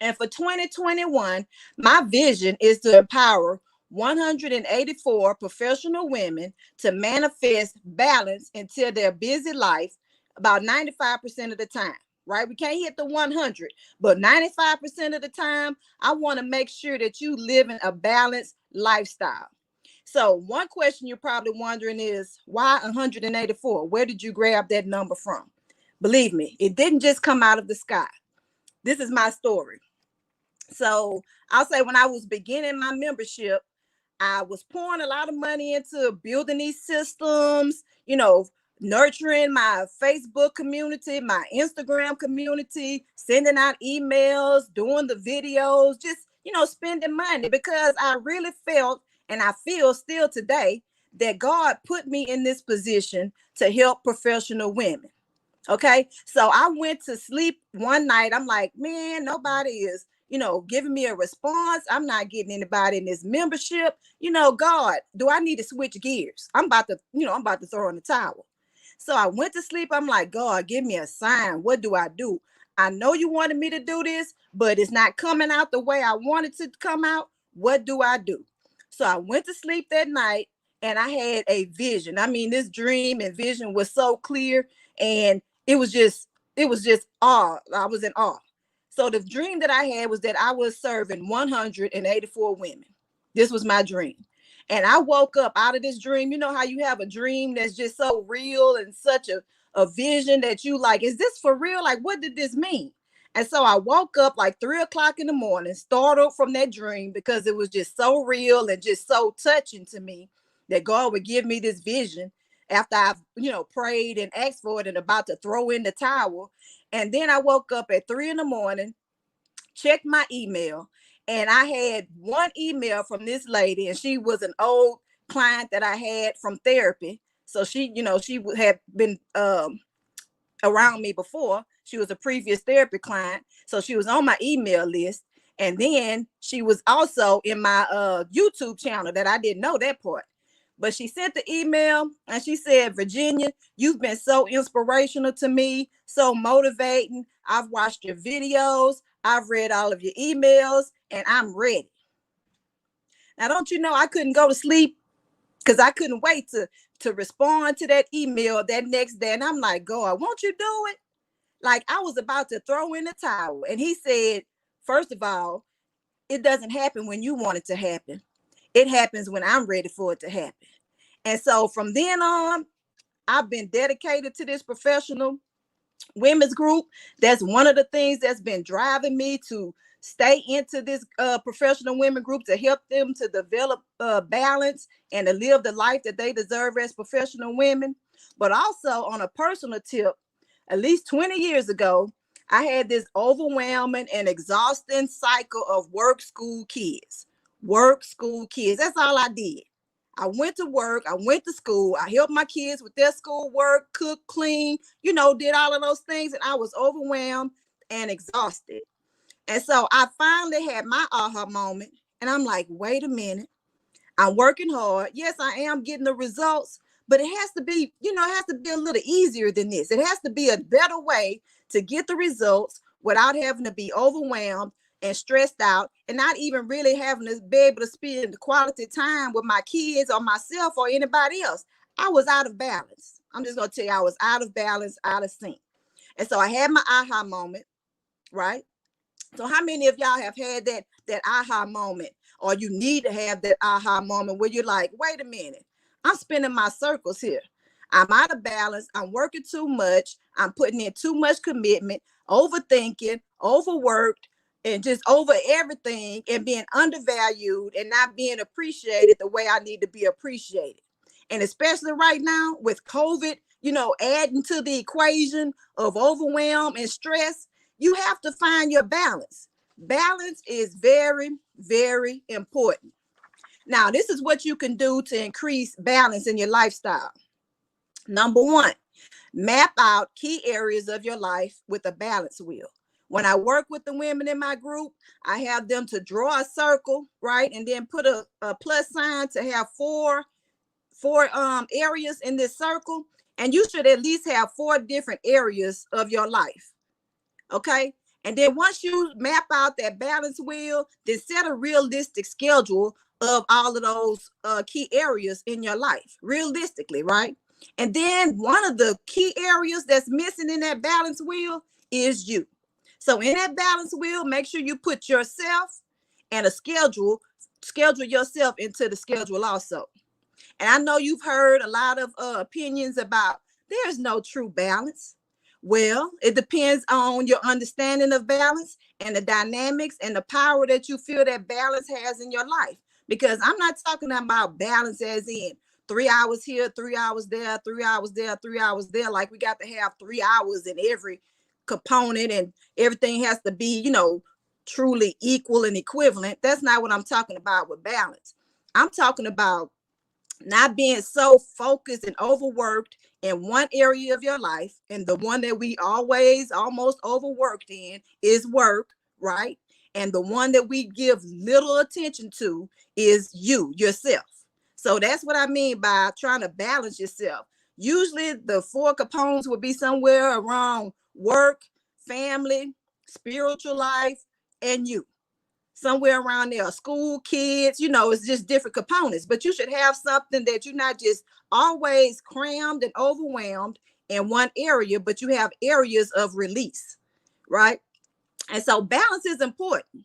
And for 2021, my vision is to empower 184 professional women to manifest balance into their busy life about 95% of the time, right? We can't hit the 100, but 95% of the time, I want to make sure that you live in a balanced lifestyle. So one question you're probably wondering is, why 184? Where did you grab that number from? Believe me, it didn't just come out of the sky. This is my story. So I'll say when I was beginning my membership, I was pouring a lot of money into building these systems, nurturing my Facebook community, my Instagram community, sending out emails, doing the videos, just, spending money because I really felt, and I feel still today, that God put me in this position to help professional women. Okay. So I went to sleep one night. I'm like, man, nobody is, giving me a response. I'm not getting anybody in this membership. God, do I need to switch gears? I'm about to throw in the towel. So I went to sleep. I'm like, God, give me a sign. What do I do? I know you wanted me to do this, but it's not coming out the way I wanted to come out. What do I do? So I went to sleep that night and I had a vision. I mean, this dream and vision was so clear. And it was just awe. I was in awe. So the dream that I had was that I was serving 184 women. This was my dream. And I woke up out of this dream. You know how you have a dream that's just so real and such a vision that you like, is this for real? Like, what did this mean? And so I woke up like 3 o'clock in the morning, startled from that dream because it was just so real and just so touching to me that God would give me this vision after I've, prayed and asked for it and about to throw in the towel. And then I woke up at 3 in the morning, checked my email, and I had one email from this lady, and she was an old client that I had from therapy. So she had been around me before. She was a previous therapy client, so she was on my email list. And then she was also in my YouTube channel that I didn't know that part. But she sent the email and she said, Virginia, you've been so inspirational to me, so motivating. I've watched your videos, I've read all of your emails, and I'm ready. Now, don't you know I couldn't go to sleep because I couldn't wait to respond to that email that next day. And I'm like, God, won't you do it? Like, I was about to throw in the towel. And he said, first of all, it doesn't happen when you want it to happen. It happens when I'm ready for it to happen. And so from then on, I've been dedicated to this professional women's group. That's one of the things that's been driving me to stay into this professional women group, to help them to develop balance and to live the life that they deserve as professional women. But also on a personal tip, at least 20 years ago, I had this overwhelming and exhausting cycle of work, school, kids. Work, school, kids. That's all I did. I went to work. I went to school. I helped my kids with their school work, cook, clean, did all of those things. And I was overwhelmed and exhausted. And so I finally had my aha moment. And I'm like, wait a minute. I'm working hard. Yes, I am getting the results, but it has to be, it has to be a little easier than this. It has to be a better way to get the results without having to be overwhelmed and stressed out, and not even really having to be able to spend the quality time with my kids or myself or anybody else. I was out of balance. I'm just going to tell you, I was out of balance, out of sync. And so I had my aha moment, right? So how many of y'all have had that aha moment, or you need to have that aha moment where you're like, wait a minute, I'm spinning my circles here. I'm out of balance. I'm working too much. I'm putting in too much commitment, overthinking, overworked, and just over everything, and being undervalued and not being appreciated the way I need to be appreciated. And especially right now with COVID, adding to the equation of overwhelm and stress, you have to find your balance. Balance is very, very important. Now, this is what you can do to increase balance in your lifestyle. Number one, map out key areas of your life with a balance wheel. When I work with the women in my group, I have them to draw a circle, right? And then put a plus sign to have four areas in this circle. And you should at least have 4 different areas of your life. Okay. And then once you map out that balance wheel, then set a realistic schedule of all of those key areas in your life, realistically, right? And then one of the key areas that's missing in that balance wheel is you. So in that balance wheel, make sure you put yourself and a schedule yourself into the schedule also. And I know you've heard a lot of opinions about there's no true balance. Well, it depends on your understanding of balance and the dynamics and the power that you feel that balance has in your life. Because I'm not talking about balance as in 3 hours here, 3 hours there, 3 hours there, 3 hours there. Like we got to have 3 hours in every component and everything has to be, truly equal and equivalent. That's not what I'm talking about with balance. I'm talking about not being so focused and overworked in one area of your life. And the one that we always almost overworked in is work, right? And the one that we give little attention to is yourself. So that's what I mean by trying to balance yourself. Usually the 4 components would be somewhere around work, family, spiritual life, and you. Somewhere around there, school, kids, it's just different components, but you should have something that you're not just always crammed and overwhelmed in one area, but you have areas of release, right? And so balance is important.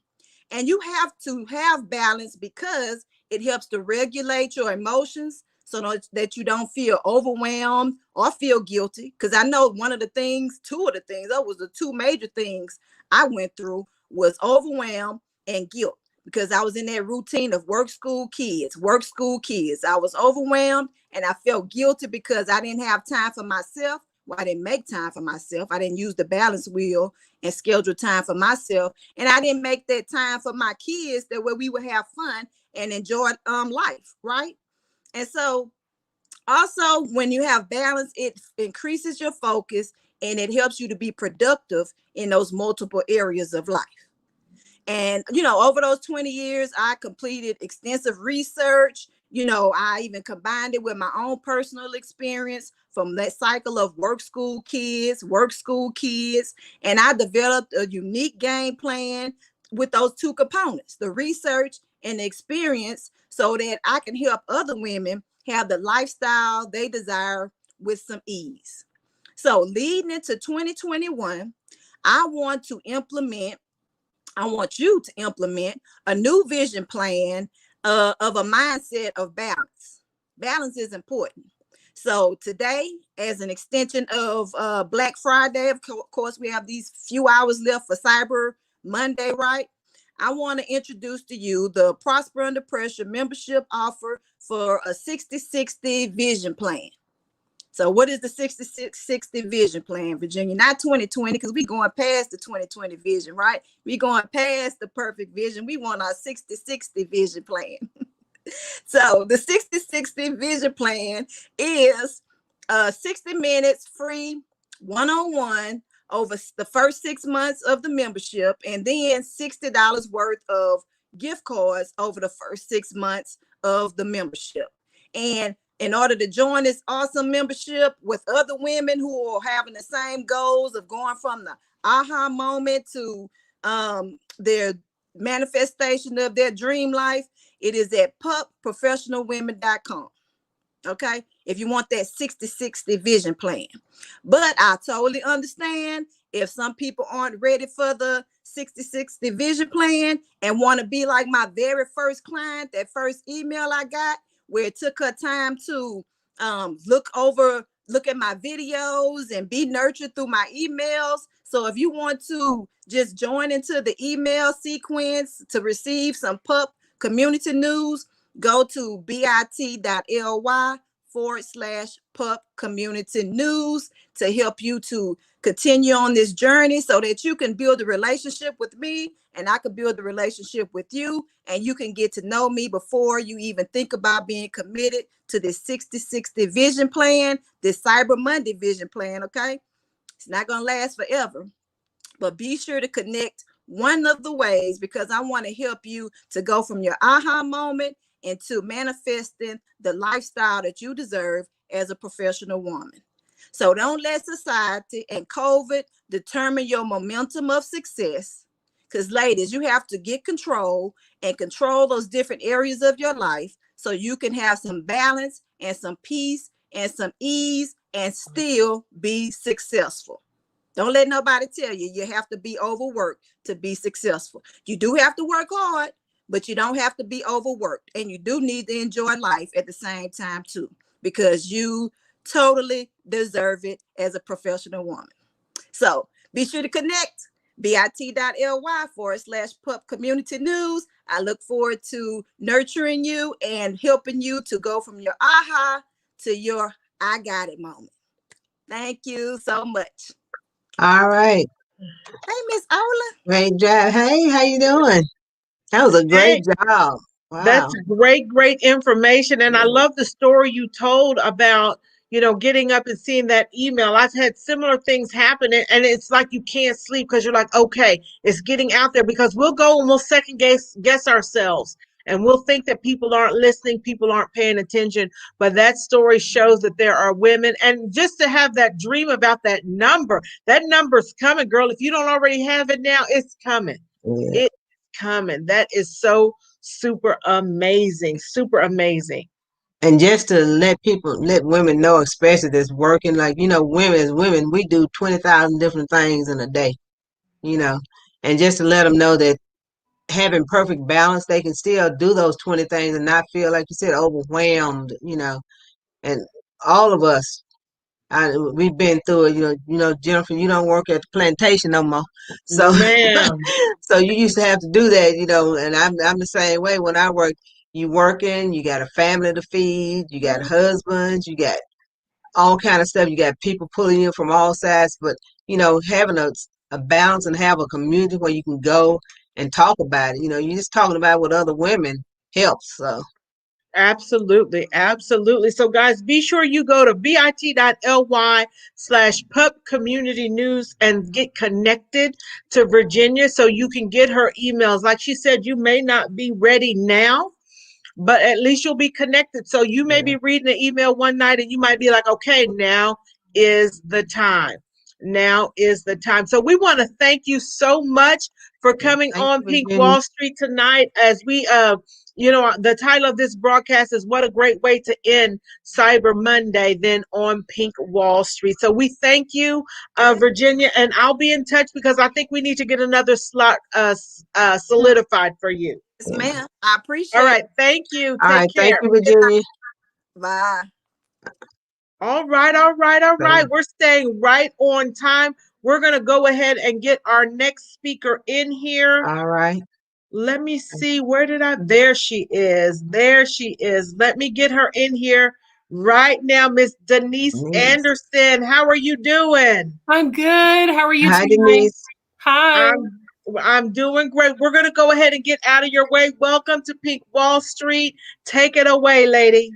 And you have to have balance because It helps to regulate your emotions so that you don't feel overwhelmed or feel guilty. Because I know two of the things, that was the two major things I went through, was overwhelm and guilt, because I was in that routine of work, school, kids. I was overwhelmed and I felt guilty because I didn't have time for myself. Well, I didn't make time for myself. I didn't use the balance wheel and schedule time for myself. And I didn't make that time for my kids, that way we would have fun and enjoy life, right? And so also, when you have balance, it increases your focus and it helps you to be productive in those multiple areas of life. And, over those 20 years, I completed extensive research. I even combined it with my own personal experience from that cycle of work, school, kids. And I developed a unique game plan with those two components, the research and the experience, so that I can help other women have the lifestyle they desire with some ease. So leading into 2021, I want you to implement a new vision plan of a mindset of balance. Balance is important. So today, as an extension of Black Friday, of course, we have these few hours left for Cyber Monday, right? I want to introduce to you the Prosper Under Pressure membership offer for a 60-60 vision plan. So what is the 60-60 vision plan, Virginia? Not 2020, because we're going past the 2020 vision, right? We're going past the perfect vision. We want our 60-60 vision plan. So the 60-60 vision plan is 60 minutes free one-on-one over the first 6 months of the membership, and then $60 worth of gift cards over the first 6 months of the membership. And in order to join this awesome membership with other women who are having the same goals of going from the aha moment to their manifestation of their dream life, it is at pupprofessionalwomen.com. Okay, if you want that 60-60 vision plan. But I totally understand if some people aren't ready for the 60-60 vision plan and want to be like my very first client, that first email I got, where it took her time to look at my videos and be nurtured through my emails. So if you want to just join into the email sequence to receive some PUP community news, go to bit.ly/PUP community news to help you to continue on this journey, so that you can build a relationship with me and I can build a relationship with you, and you can get to know me before you even think about being committed to this 60-60 vision plan, this Cyber Monday vision plan. Okay, it's not going to last forever, but be sure to connect one of the ways, because I want to help you to go from your aha moment into manifesting the lifestyle that you deserve as a professional woman. So don't let society and COVID determine your momentum of success. Because ladies, you have to get control and control those different areas of your life so you can have some balance and some peace and some ease and still be successful. Don't let nobody tell you you have to be overworked to be successful. You do have to work hard, but you don't have to be overworked. And you do need to enjoy life at the same time too, because you totally deserve it as a professional woman. So be sure to connect bit.ly/PUP community news. I look forward to nurturing you and helping you to go from your aha to your I got it moment. Thank you so much. All right. Hey, Miss Ola. Great job. Hey, how you doing? That was a great job. Wow. That's great information. And I love the story you told about, getting up and seeing that email. I've had similar things happen, and it's like you can't sleep because you're like, okay, it's getting out there, because we'll go and we'll second guess ourselves. And we'll think that people aren't listening, people aren't paying attention. But that story shows that there are women. And just to have that dream about that number's coming, girl. If you don't already have it now, it's coming. Yeah. It's coming. That is so super amazing. Super amazing. And just to let women know, especially that's working, like, women, we do 20,000 different things in a day, and just to let them know that having perfect balance, they can still do those 20 things and not feel, like you said, overwhelmed, and all of us, we've been through it, Jennifer, you don't work at the plantation no more. So, No, ma'am. so you used to have to do that, and I'm the same way. When I work, you working, you got a family to feed, you got husbands, you got all kind of stuff. You got people pulling you from all sides, but having a balance and have a community where you can go and talk about it. You're just talking about it with other women helps. So Absolutely, absolutely. So, guys, be sure you go to bit.ly/pup community news and get connected to Virginia so you can get her emails. Like she said, you may not be ready now, but at least you'll be connected. So you may be reading an email one night and you might be like, okay, now is the time. Now is the time. So we want to thank you so much for coming thank on you, Pink Virginia. Wall Street tonight. As we the title of this broadcast is What a Great Way to End Cyber Monday, then on Pink Wall Street. So we thank you, Virginia, and I'll be in touch because I think we need to get another slot solidified for you. Yes, ma'am. I appreciate All right. Thank you. All Take right, care. thank you, Virginia. Bye. All right. All right. All right. We're staying right on time. We're going to go ahead and get our next speaker in here. All right. Let me see. There she is. There she is. Let me get her in here right now. Miss Denise Anderson. How are you doing? I'm good. How are you Hi, tonight? Denise. Hi. I'm doing great. We're going to go ahead and get out of your way. Welcome to Pink Wall Street. Take it away, lady.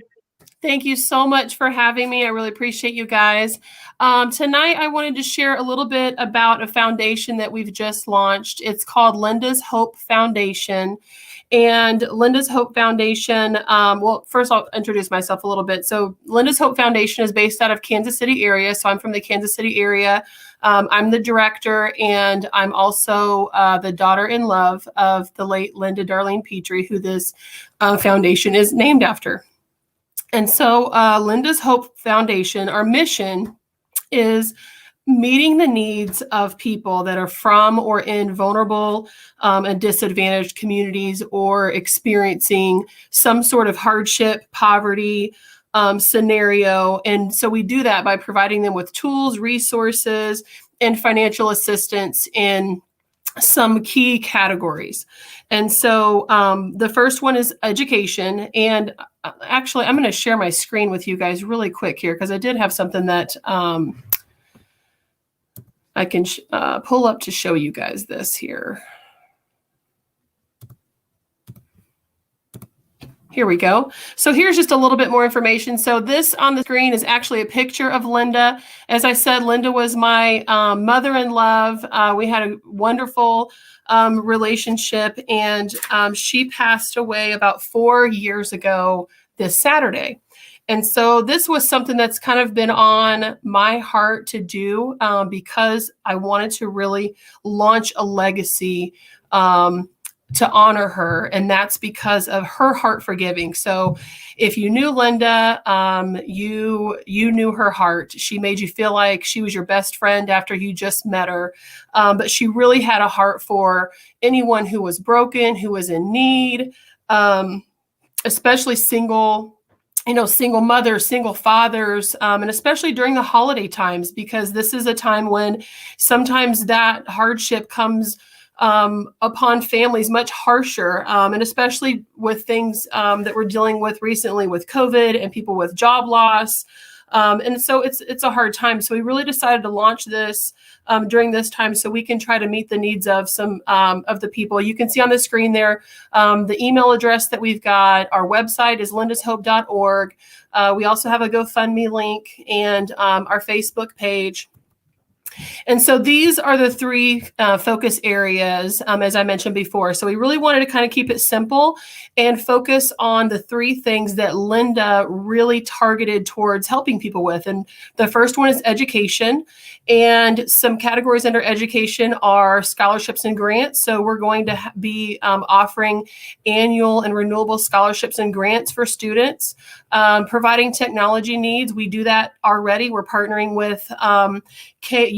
Thank you so much for having me. I really appreciate you guys. Tonight, I wanted to share a little bit about a foundation that we've just launched. It's called Linda's Hope Foundation. And Linda's Hope Foundation, well, first I'll introduce myself a little bit. So Linda's Hope Foundation is based out of Kansas City area. So I'm from the Kansas City area. I'm the director, and I'm also the daughter-in-law of the late Linda Darlene Petrie, who this foundation is named after. And so Linda's Hope Foundation, our mission is meeting the needs of people that are from or in vulnerable and disadvantaged communities or experiencing some sort of hardship, poverty scenario. And so we do that by providing them with tools, resources, and financial assistance in some key categories. And so the first one is education. And actually, I'm going to share my screen with you guys really quick here because I did have something that I can pull up to show you guys this here. Here we go. So here's just a little bit more information. So this on the screen is actually a picture of Linda. As I said, Linda was my mother-in-law. We had a wonderful relationship, and she passed away about 4 years ago this Saturday. And so this was something that's kind of been on my heart to do because I wanted to really launch a legacy to honor her. And that's because of her heart for giving. So if you knew Linda, you knew her heart. She made you feel like she was your best friend after you just met her. But she really had a heart for anyone who was broken, who was in need, especially single mothers, single fathers, and especially during the holiday times, because this is a time when sometimes that hardship comes upon families much harsher, and especially with things that we're dealing with recently with COVID and people with job loss. And so it's a hard time. So we really decided to launch this during this time so we can try to meet the needs of some of the people. You can see on the screen there the email address that we've got. Our website is lindashope.org. We also have a GoFundMe link and our Facebook page. And so these are the three focus areas, as I mentioned before. So we really wanted to kind of keep it simple and focus on the three things that Linda really targeted towards helping people with. And the first one is education. And some categories under education are scholarships and grants. So we're going to be offering annual and renewable scholarships and grants for students. Providing technology needs. We do that already. We're partnering with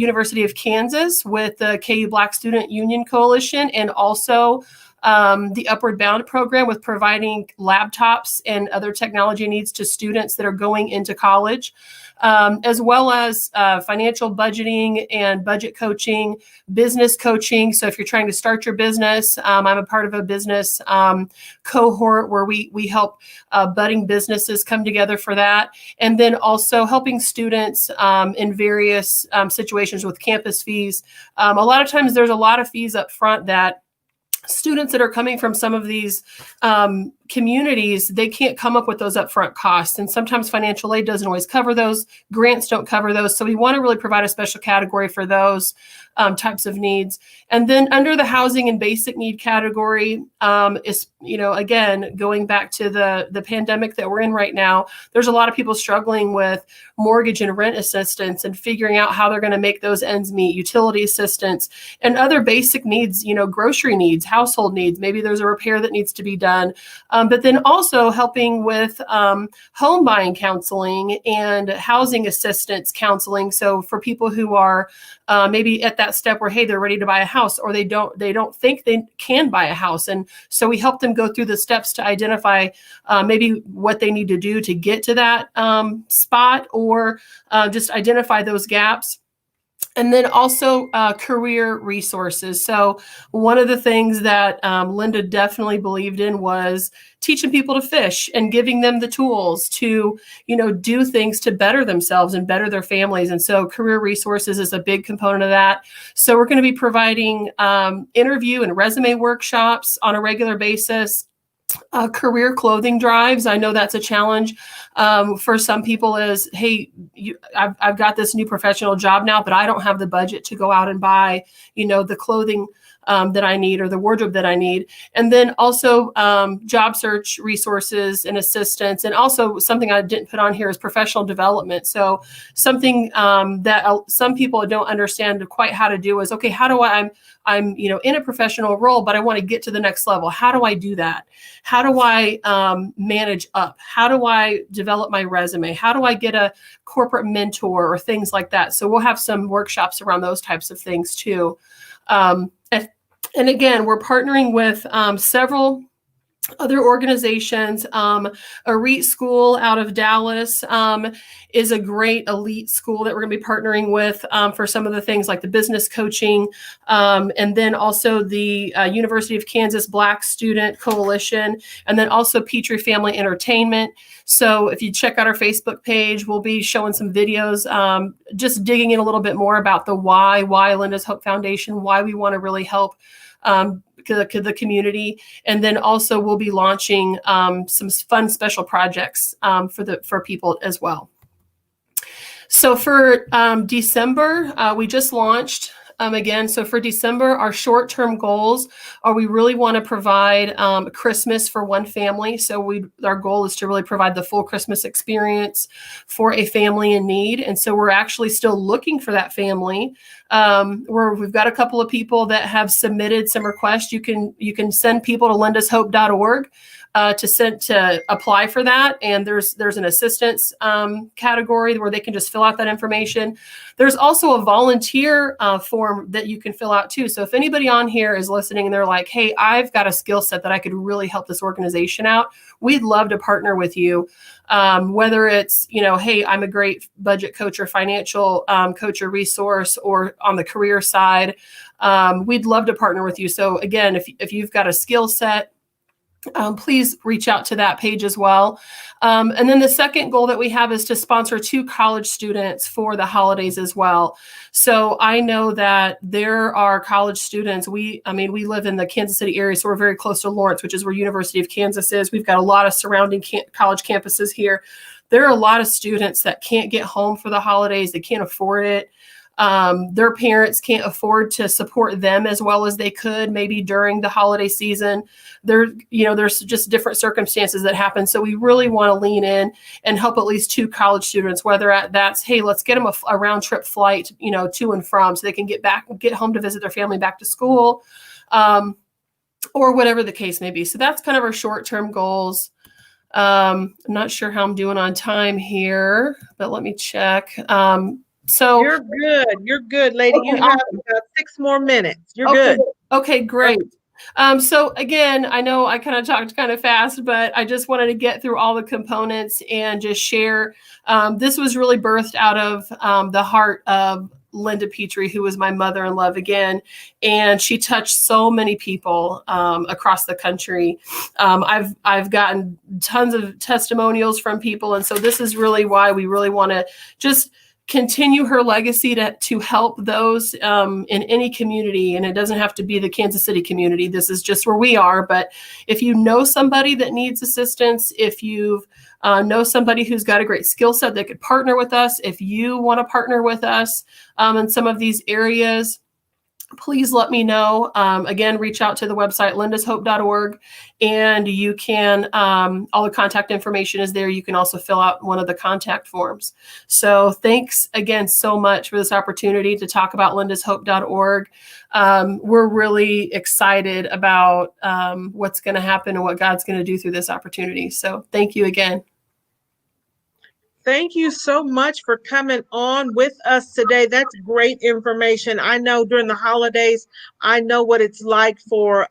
University of Kansas with the KU Black Student Union Coalition, and also the Upward Bound program with providing laptops and other technology needs to students that are going into college, as well as financial budgeting and budget coaching, business coaching. So if you're trying to start your business, I'm a part of a business cohort where we help budding businesses come together for that. And then also helping students in various situations with campus fees. A lot of times there's a lot of fees up front that students that are coming from some of these communities, they can't come up with those upfront costs. And sometimes financial aid doesn't always cover those. Grants don't cover those. So we want to really provide a special category for those types of needs. And then under the housing and basic need category is, again, going back to the pandemic that we're in right now, there's a lot of people struggling with mortgage and rent assistance and figuring out how they're going to make those ends meet, utility assistance, and other basic needs, grocery needs, household needs. Maybe there's a repair that needs to be done. But then also helping with home buying counseling and housing assistance counseling. So for people who are maybe at that step where, hey, they're ready to buy a house, or they don't think they can buy a house. And so we help them go through the steps to identify maybe what they need to do to get to that spot, or just identify those gaps. And then also career resources. So one of the things that Linda definitely believed in was teaching people to fish and giving them the tools to, do things to better themselves and better their families. And so career resources is a big component of that. So we're going to be providing interview and resume workshops on a regular basis. Career clothing drives. I know that's a challenge for some people is, hey, I've got this new professional job now, but I don't have the budget to go out and buy, the clothing that I need or the wardrobe that I need. And then also job search resources and assistance. And also something I didn't put on here is professional development. So something that some people don't understand quite how to do is, okay, how do I'm in a professional role, but I want to get to the next level. How do I do that? How do I manage up? How do I develop my resume? How do I get a corporate mentor or things like that? So we'll have some workshops around those types of things too. And again, we're partnering with several other organizations. Elite School out of Dallas is a great elite school that we're going to be partnering with for some of the things like the business coaching. And then also the University of Kansas Black Student Coalition, and then also Petrie Family Entertainment. So if you check out our Facebook page, we'll be showing some videos, just digging in a little bit more about the why Linda's Hope Foundation, why we want to really help the community. And then also we'll be launching some fun special projects for people as well. So for December, we just launched again. So for December, our short-term goals are we really want to provide Christmas for one family. So our goal is to really provide the full Christmas experience for a family in need. And so we're actually still looking for that family. We've got a couple of people that have submitted some requests. You can send people to lindashope.org to apply for that. And there's an assistance category where they can just fill out that information. There's also a volunteer form that you can fill out too. So if anybody on here is listening and they're like, hey, I've got a skill set that I could really help this organization out, we'd love to partner with you. Whether it's, hey, I'm a great budget coach or financial coach or resource, or on the career side, we'd love to partner with you. So again, if you've got a skill set, please reach out to that page as well. And then the second goal that we have is to sponsor 2 college students for the holidays as well. So I know that there are college students. We live in the Kansas City area, so we're very close to Lawrence, which is where University of Kansas is. We've got a lot of surrounding college campuses here. There are a lot of students that can't get home for the holidays. They can't afford it. Their parents can't afford to support them as well as they could maybe during the holiday season. There's just different circumstances that happen. So we really want to lean in and help at least 2 college students, whether that's, hey, let's get them a round trip flight, to and from, so they can get home to visit their family back to school, or whatever the case may be. So that's kind of our short-term goals. I'm not sure how I'm doing on time here, but let me check. So You're good, lady. Okay, You have about 6 more minutes. You're good. Okay, great. So again, I know I kind of talked kind of fast, but I just wanted to get through all the components and just share. This was really birthed out of the heart of Linda Petrie, who was my mother-in-law again, and she touched so many people across the country. I've gotten tons of testimonials from people, and so this is really why we really want to just continue her legacy to help those in any community. And it doesn't have to be the Kansas City community. This is just where we are. But if you know somebody that needs assistance, if you know somebody who's got a great skill set that could partner with us, if you want to partner with us in some of these areas, please let me know. Again, reach out to the website, lindashope.org, and you can, all the contact information is there. You can also fill out one of the contact forms. So thanks again so much for this opportunity to talk about lindashope.org. We're really excited about what's going to happen and what God's going to do through this opportunity. So thank you again. Thank you so much for coming on with us today. That's great information. I know during the holidays, I know what it's like for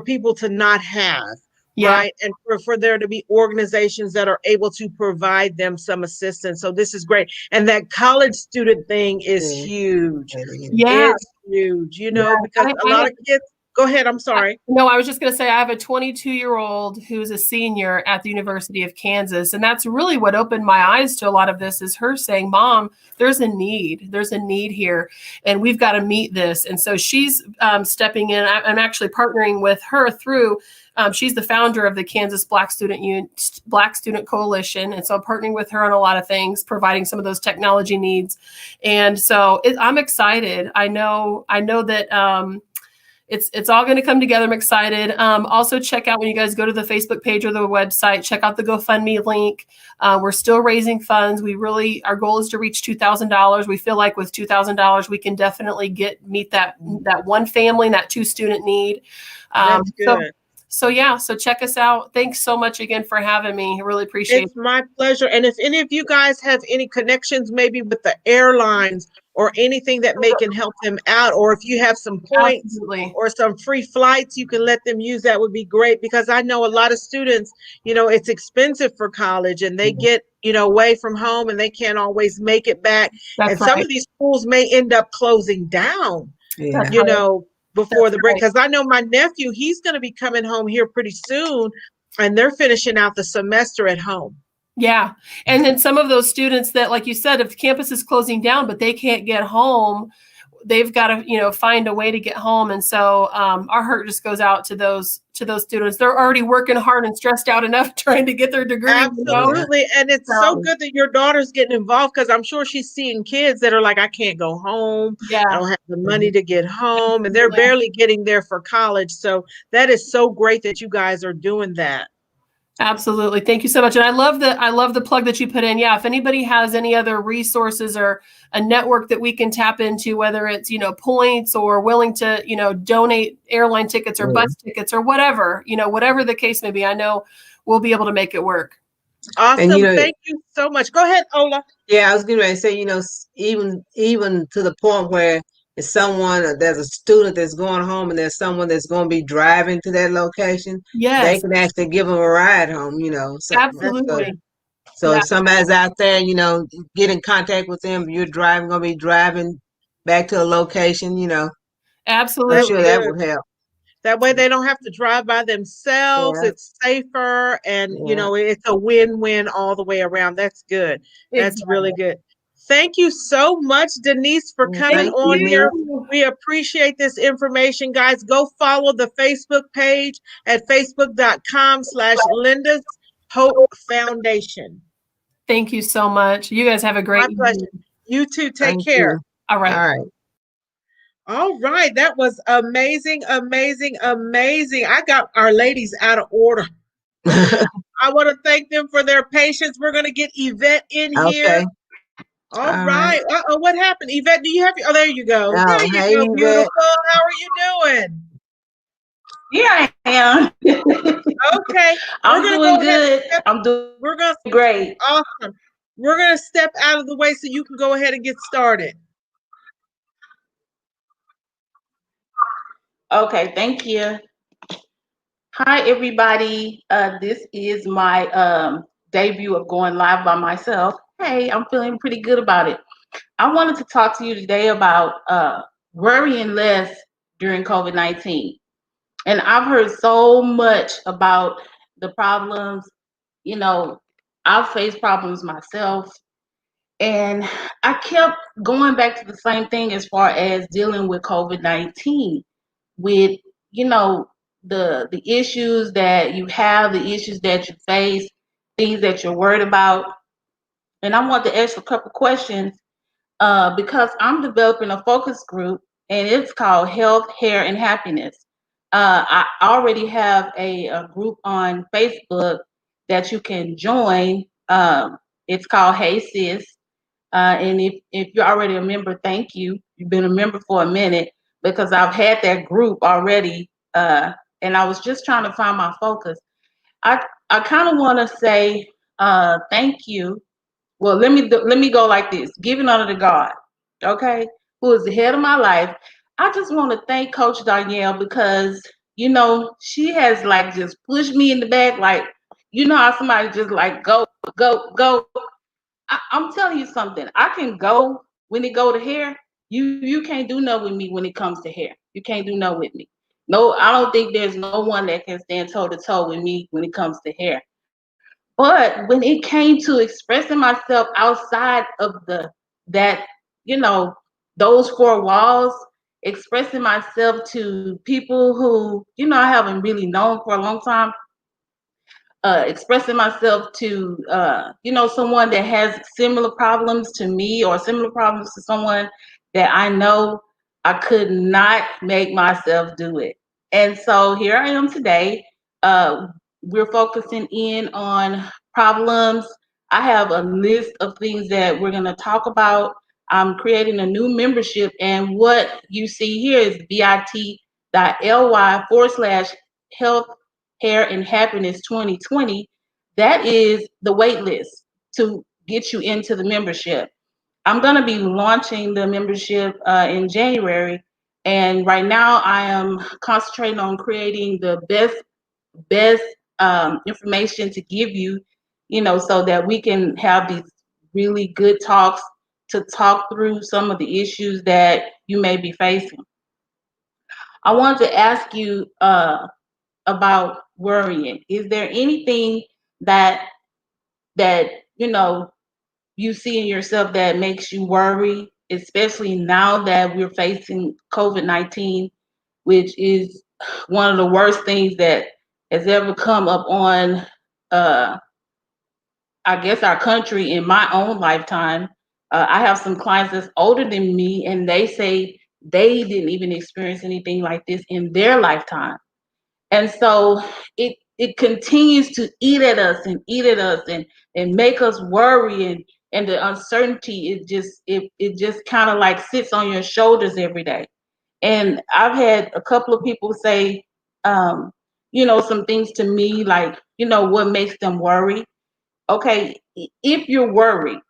people to not have, right? And for there to be organizations that are able to provide them some assistance. So this is great. And that college student thing is huge. Yeah. It's huge, because a lot of kids. Go ahead. I'm sorry. No, I was just going to say I have a 22-year-old who's a senior at the University of Kansas. And that's really what opened my eyes to a lot of this, is her saying, Mom, there's a need. There's a need here, and we've got to meet this. And so she's stepping in. I'm actually partnering with her through. She's the founder of the Kansas Black Student Coalition. And so I'm partnering with her on a lot of things, providing some of those technology needs. And so I'm excited. I know that it's all going to come together. I'm excited. Also, check out, when you guys go to the Facebook page or the website, check out the GoFundMe link. We're still raising funds. Our goal is to reach $2,000. We feel like with $2,000, we can definitely meet that one family, that 2 student need. That's good. So check us out. Thanks so much again for having me. I really appreciate it. It's my pleasure. And if any of you guys have any connections, maybe with the airlines or anything that can help them out, or if you have some points or some free flights, you can let them use, that would be great. Because I know a lot of students, it's expensive for college, and they get, away from home, and they can't always make it back. Some of these schools may end up closing down, before the break. Because I know my nephew, he's going to be coming home here pretty soon, and they're finishing out the semester at home. Yeah. And then some of those students that, like you said, if the campus is closing down, but they can't get home, they've got to, find a way to get home. And so our heart just goes out to those students. They're already working hard and stressed out enough trying to get their degree. Absolutely. And it's so good that your daughter's getting involved, because I'm sure she's seeing kids that are like, I can't go home. Yeah. I don't have the money to get home. And they're barely getting there for college. So that is so great that you guys are doing that. Absolutely. Thank you so much. And I love the plug that you put in. Yeah. If anybody has any other resources or a network that we can tap into, whether it's, points, or willing to, donate airline tickets or bus tickets or whatever, whatever the case may be, I know we'll be able to make it work. Awesome. Thank you so much. Go ahead, Ola. Yeah, I was going to say, even to the point where there's a student that's going home, and there's someone that's going to be driving to that location. Yes. They can actually give them a ride home, So absolutely. So if somebody's out there, get in contact with them. You're going to be driving back to a location, Absolutely. I'm sure that would help. That way they don't have to drive by themselves. Yeah. It's safer, and it's a win-win all the way around. That's good. That's really good. Thank you so much, Denise, for coming on here. We appreciate this information. Guys, go follow the Facebook page at facebook.com/Linda's Hope Foundation. Thank you so much. You guys have a great pleasure. You too. Take care. All right. All right. All right. That was amazing, amazing, amazing. I got our ladies out of order. I want to thank them for their patience. We're going to get Yvette in here. All right. Uh-oh, what happened? Yvette, do you have there you go. Oh, there you go, Yvette. beautiful. How are you doing? Here I am. Okay. I'm doing good. We're going to great. Awesome. We're going to step out of the way so you can go ahead and get started. Okay, thank you. Hi, everybody. This is my debut of going live by myself. Hey, I'm feeling pretty good about it. I wanted to talk to you today about worrying less during COVID-19. And I've heard so much about the problems. You know, I've faced problems myself. And I kept going back to the same thing as far as dealing with COVID-19, with, you know, the issues that you have, the issues that you face, things that you're worried about. And I want to ask a couple questions because I'm developing a focus group, and it's called Health, Hair, and Happiness. I already have a group on Facebook that you can join. It's called Hey Sis. And if you're already a member, thank you. You've been a member for a minute because I've had that group already. And I was just trying to find my focus. I kind of want to say thank you. Well, let me go like this. Giving honor to God, okay, who is the head of my life. I just want to thank Coach Danielle because she has like just pushed me in the back, like how somebody just like go go go. I'm telling you something. I can go when it go to hair. You can't do no with me when it comes to hair. You can't do no with me. No, I don't think there's no one that can stand toe to toe with me when it comes to hair. But when it came to expressing myself outside of that, you know, those four walls, expressing myself to people who, I haven't really known for a long time, expressing myself to someone that has similar problems to me or similar problems to someone that I know, I could not make myself do it. And so here I am today. We're focusing in on problems. I have a list of things that we're going to talk about. I'm creating a new membership, and what you see here is bit.ly/health, hair, and happiness 2020. That is the wait list to get you into the membership. I'm going to be launching the membership in January, and right now I am concentrating on creating the best information to give you, so that we can have these really good talks to talk through some of the issues that you may be facing. I want to ask you about worrying. Is there anything that that you see in yourself that makes you worry, especially now that we're facing COVID-19, which is one of the worst things that has ever come up on I guess our country in my own lifetime. I have some clients that's older than me, and they say they didn't even experience anything like this in their lifetime. And so it continues to eat at us and eat at us and make us worry, and the uncertainty it just kind of like sits on your shoulders every day. And I've had a couple of people say some things to me like, what makes them worry. Okay, if you're worried,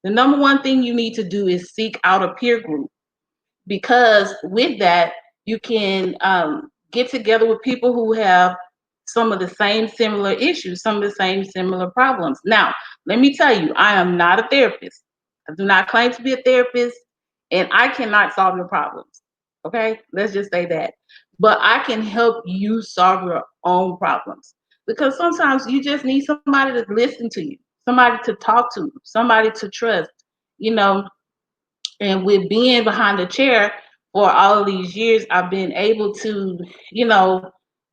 the number one thing you need to do is seek out a peer group, because with that you can get together with people who have some of the same similar issues, some of the same similar problems. Now, let me tell you, I am not a therapist. I do not claim to be a therapist, and I cannot solve your problems. Okay, let's just say that. But I can help you solve your own problems, because sometimes you just need somebody to listen to you, somebody to talk to, somebody to trust, you know, and with being behind the chair for all of these years, I've been able to,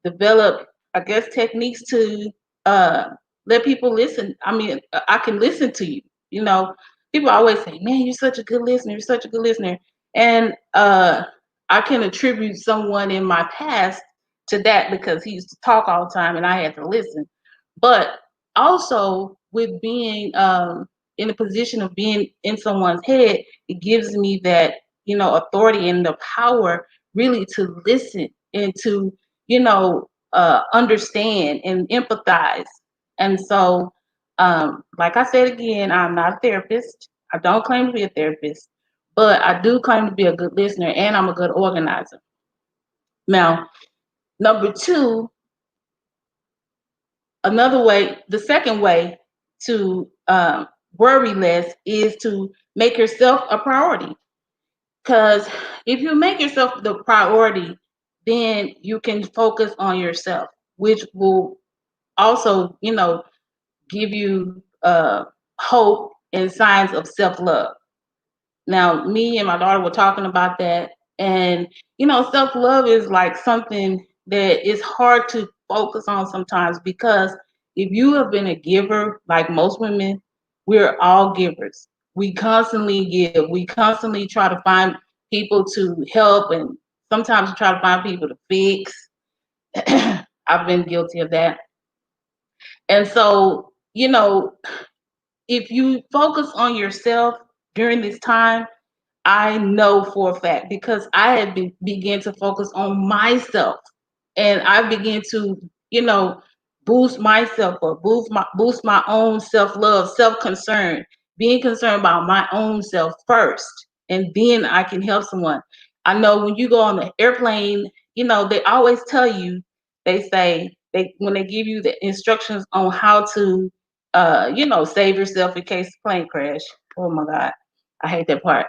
develop, I guess, techniques to let people listen. I mean, I can listen to you. People always say, "Man, you're such a good listener. You're such a good listener," and I can attribute someone in my past to that because he used to talk all the time and I had to listen. But also with being in a position of being in someone's head, it gives me that, authority and the power really to listen and to, understand and empathize. And so, like I said again, I'm not a therapist. I don't claim to be a therapist, but I do claim to be a good listener, and I'm a good organizer. Now, number two, the second way to worry less is to make yourself a priority. Because if you make yourself the priority, then you can focus on yourself, which will also, give you hope and signs of self-love. Now, me and my daughter were talking about that, and self-love is like something that is hard to focus on sometimes, because if you have been a giver, like most women, we're all givers. We constantly give. We constantly try to find people to help, and sometimes we try to find people to fix. I've been guilty of that. And so, if you focus on yourself during this time, I know for a fact, because I had began to focus on myself, and I began to, boost myself up, boost my own self-love, self-concern, being concerned about my own self first, and then I can help someone. I know when you go on the airplane, they always tell you, they say when they give you the instructions on how to save yourself in case the plane crash. Oh my God, I hate that part.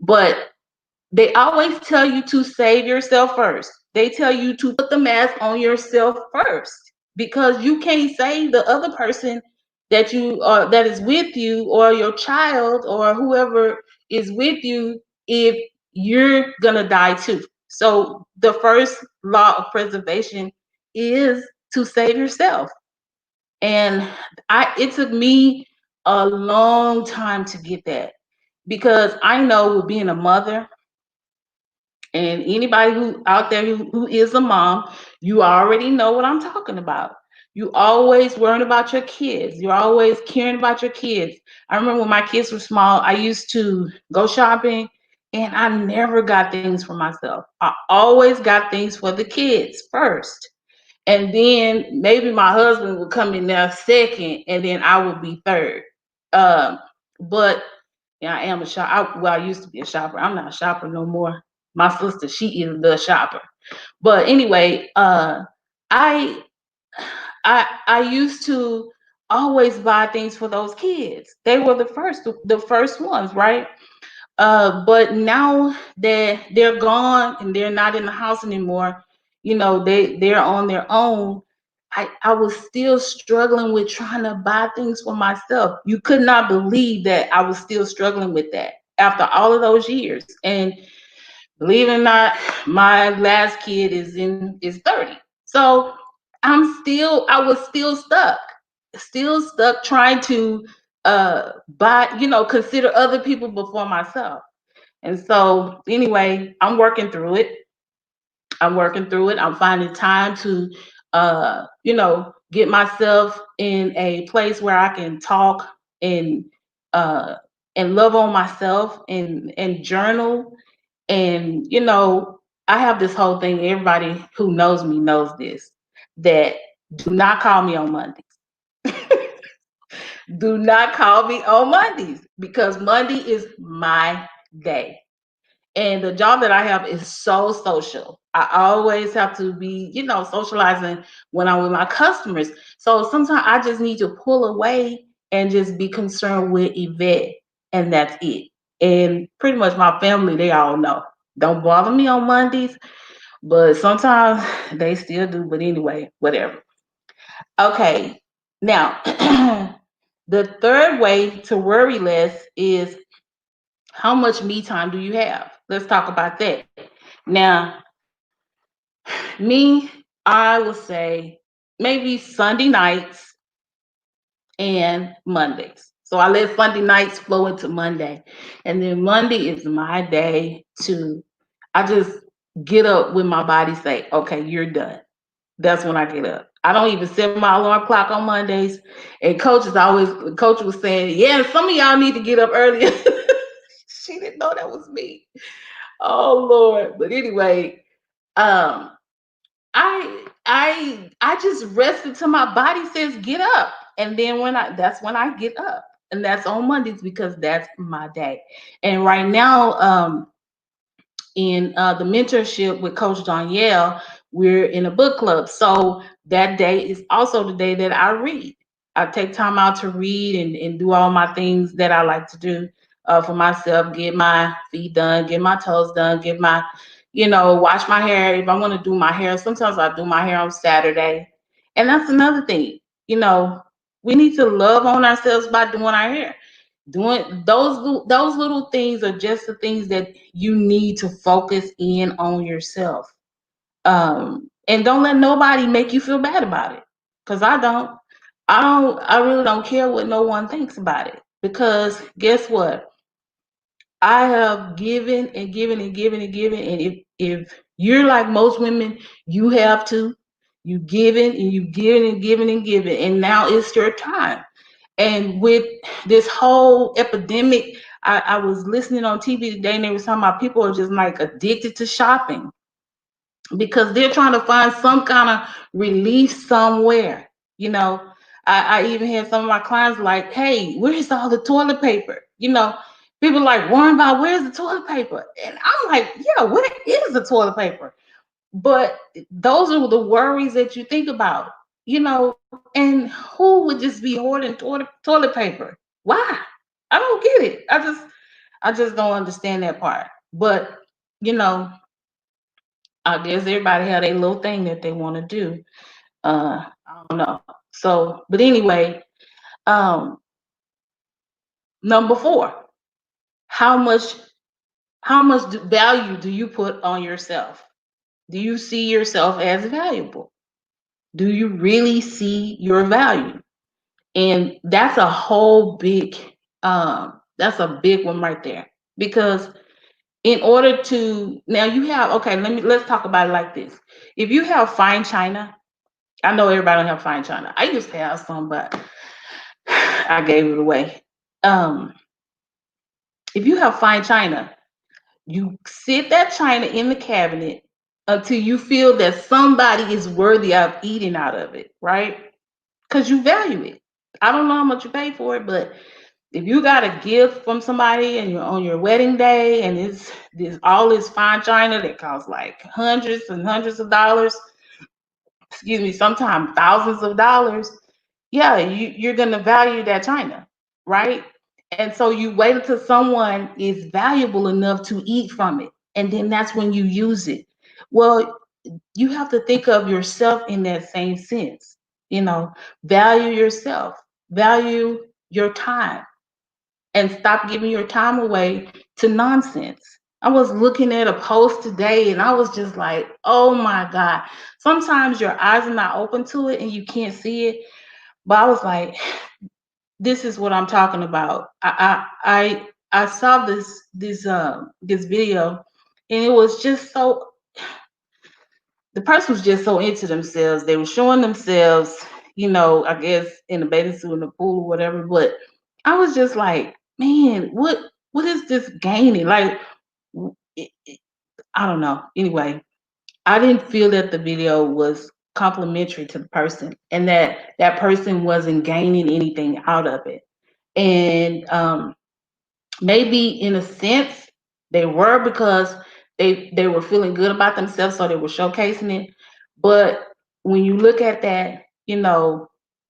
But they always tell you to save yourself first. They tell you to put the mask on yourself first, because you can't save the other person that is with you, or your child, or whoever is with you, if you're gonna die too. So the first law of preservation is to save yourself. And it took me a long time to get that, because I know, with being a mother, and anybody who out there who is a mom, you already know what I'm talking about. You always worrying about your kids. You're always caring about your kids. I remember when my kids were small, I used to go shopping, and I never got things for myself. I always got things for the kids first. And then maybe my husband would come in there second, and then I would be third. But I am a shopper. I used to be a shopper. I'm not a shopper no more. My sister, she is the shopper. But anyway, I used to always buy things for those kids. They were the first ones, right? But now that they're gone and they're not in the house anymore, they're on their own. I was still struggling with trying to buy things for myself. You could not believe that I was still struggling with that after all of those years. And believe it or not, my last kid is 30. So I was still stuck trying to consider other people before myself. And so anyway, I'm working through it. I'm finding time to get myself in a place where I can talk and love on myself, and journal. And I have this whole thing, everybody who knows me knows this, that do not call me on Mondays. Do not call me on Mondays, because Monday is my day. And the job that I have is so social. I always have to be, socializing when I'm with my customers. So sometimes I just need to pull away and just be concerned with Yvette, and that's it. And pretty much my family, they all know. Don't bother me on Mondays, but sometimes they still do. But anyway, whatever. Okay, now the third way to worry less is, how much me time do you have? Let's talk about that. Now, me, I would say maybe Sunday nights and Mondays. So I let Sunday nights flow into Monday. And then Monday is my day I just get up when my body say, okay, you're done. That's when I get up. I don't even set my alarm clock on Mondays. And coach was saying, yeah, some of y'all need to get up earlier. She didn't know that was me. Oh Lord. But anyway, I just rest until my body says get up. And then that's when I get up. And that's on Mondays, because that's my day. And right now, in the mentorship with Coach Danielle, we're in a book club. So that day is also the day that I read. I take time out to read and do all my things that I like to do for myself, get my feet done, get my toes done, get my, wash my hair. If I want to do my hair, sometimes I do my hair on Saturday. And that's another thing, we need to love on ourselves by doing our hair. Doing those little things are just the things that you need to focus in on yourself. And don't let nobody make you feel bad about it. Because I really don't care what no one thinks about it. Because guess what? I have given and given and given and given. And if you're like most women, you have to. You given and you given and given and given. And now it's your time. And with this whole epidemic, I was listening on TV today and they were talking about people are just like addicted to shopping because they're trying to find some kind of relief somewhere. I even had some of my clients like, hey, where's all the toilet paper? People like worrying about where's the toilet paper? And I'm like, yeah, where is the toilet paper? But those are the worries that you think about, and who would just be hoarding toilet paper? Why? I don't get it. I just don't understand that part. But, I guess everybody had a little thing that they want to do. I don't know. So, but anyway, number 4, how much value do you put on yourself? Do you see yourself as valuable? Do you really see your value? And that's a whole big, that's a big one right there. Because in order to, now you have, okay, let's talk about it like this. If you have fine china, I know everybody don't have fine china. I used to have some, but I gave it away. If you have fine china, you sit that china in the cabinet until you feel that somebody is worthy of eating out of it, right? Because you value it. I don't know how much you pay for it, but if you got a gift from somebody and you're on your wedding day and it's all this fine china that costs like hundreds and hundreds of dollars, sometimes thousands of dollars, yeah, you're going to value that china, right? And so you wait until someone is valuable enough to eat from it. And then that's when you use it. Well, you have to think of yourself in that same sense. Value yourself, value your time, and stop giving your time away to nonsense. I was looking at a post today and I was just like, oh my God. Sometimes your eyes are not open to it and you can't see it. But I was like, this is what I'm talking about. I saw this video and it was just so, the person was just so into themselves. They were showing themselves, I guess in the bathing suit in the pool or whatever. But I was just like, man, what is this gaining? Like, I don't know. Anyway, I didn't feel that the video was complimentary to the person and that person wasn't gaining anything out of it. And maybe in a sense they were, because they were feeling good about themselves, so they were showcasing it. But when you look at that,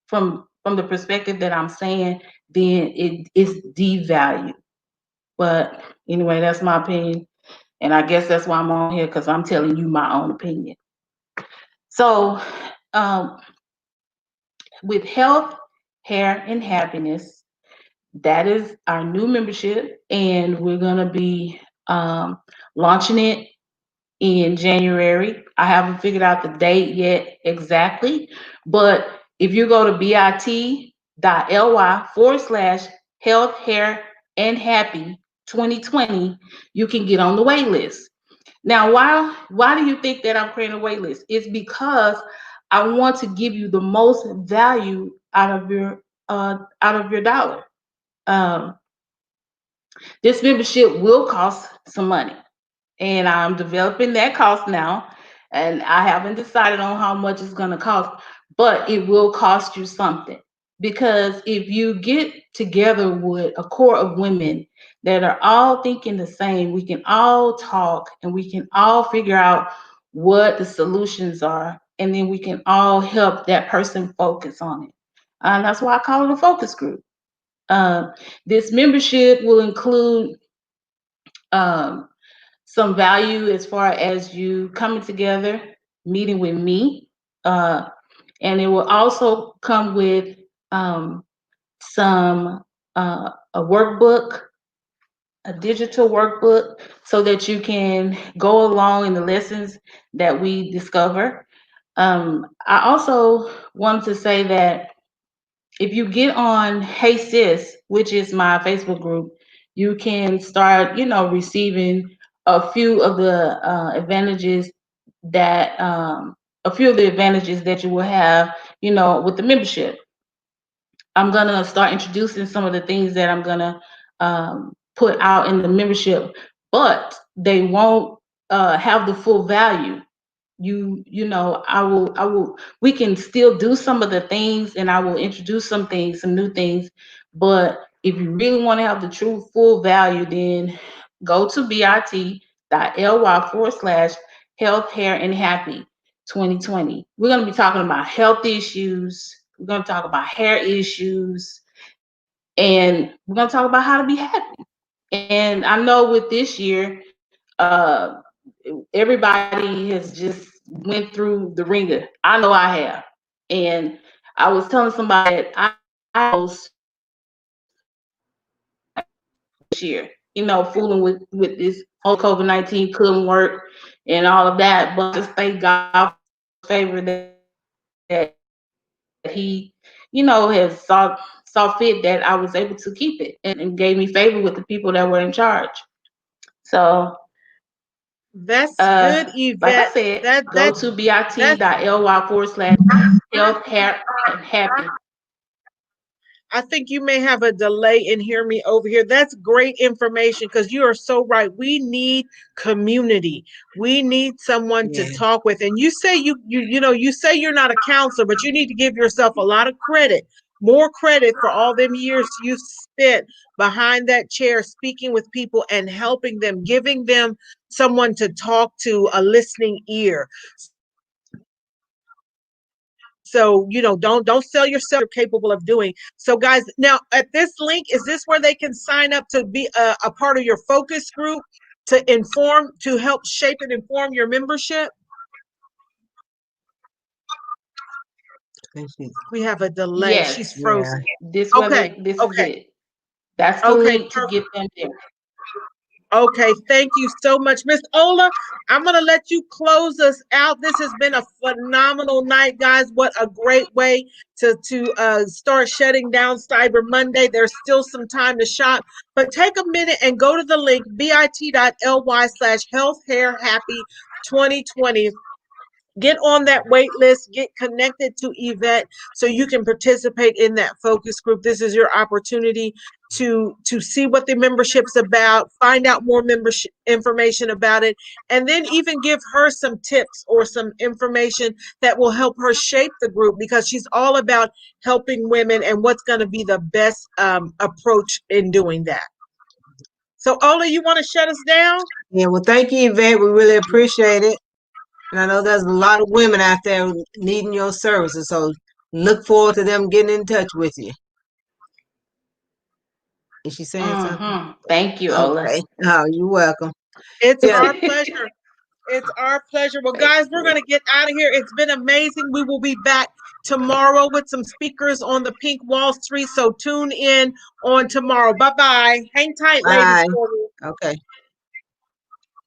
from the perspective that I'm saying, then it is devalued. But anyway, that's my opinion. And I guess that's why I'm on here, because I'm telling you my own opinion. So with health, hair, and happiness, that is our new membership. And we're going to be launching it in January. I haven't figured out the date yet exactly. But if you go to bit.ly/health, hair, and happy 2020, you can get on the wait list. Now, why do you think that I'm creating a wait list? It's because I want to give you the most value out of your dollar. This membership will cost some money, and I'm developing that cost now, and I haven't decided on how much it's going to cost, but it will cost you something. because if you get together with a core of women that are all thinking the same, we can all talk and we can all figure out what the solutions are, and then we can all help that person focus on it. And that's why I call it a focus group. This membership will include some value as far as you coming together, meeting with me, and it will also come with some a workbook, a digital workbook, so that you can go along in the lessons that we discover. I also want to say that if you get on Hey Sis, which is my Facebook group, you can start, receiving a few of the advantages that you will have, with the membership. I'm gonna start introducing some of the things that I'm gonna put out in the membership, but they won't have the full value. We can still do some of the things, and I will introduce some new things, but if you really want to have the true full value, then go to bit.ly/health, hair, and happy 2020. We're going to be talking about health issues. We're going to talk about hair issues, and we're going to talk about how to be happy. And I know with this year, everybody has just went through the ringer. I know I have. And I was telling somebody that I was this year, fooling with this whole COVID-19, couldn't work and all of that, but just thank God for favor that he, has saw fit that I was able to keep it and gave me favor with the people that were in charge. So That's good, Yvette. like I said, go to bit.ly/health, hair, and happy. I think you may have a delay and hear me over here. That's great information, because you are so right. We need community. We need someone to talk with. And you say you say you're not a counselor, but you need to give yourself a lot of credit, more credit for all them years you spent behind that chair, speaking with people and helping them, giving them someone to talk to, a listening ear. So, don't sell yourself. You're capable of doing. So guys, now at this link, is this where they can sign up to be a part of your focus group, to help shape and inform your membership? We have a delay. Yes. She's frozen. This is it. That's the link to get them there. Okay, thank you so much. Miss Ola, I'm going to let you close us out. This has been a phenomenal night, guys. What a great way to start shutting down Cyber Monday. There's still some time to shop, but take a minute and go to the link, bit.ly/health, hair, happy 2020. Get on that wait list, get connected to Yvette so you can participate in that focus group. This is your opportunity to see what the membership's about, find out more membership information about it, and then even give her some tips or some information that will help her shape the group, because she's all about helping women and what's going to be the best approach in doing that. So Ola, you want to shut us down? Yeah, well, thank you, Yvette. We really appreciate it. And I know there's a lot of women out there needing your services, so look forward to them getting in touch with you. Is she saying something? Thank you, Ola. Okay. Oh, you're welcome. It's our pleasure. It's our pleasure. Well, guys, we're going to get out of here. It's been amazing. We will be back tomorrow with some speakers on the Pink Wall Street, so tune in on tomorrow. Bye-bye. Hang tight, ladies. Bye. Okay.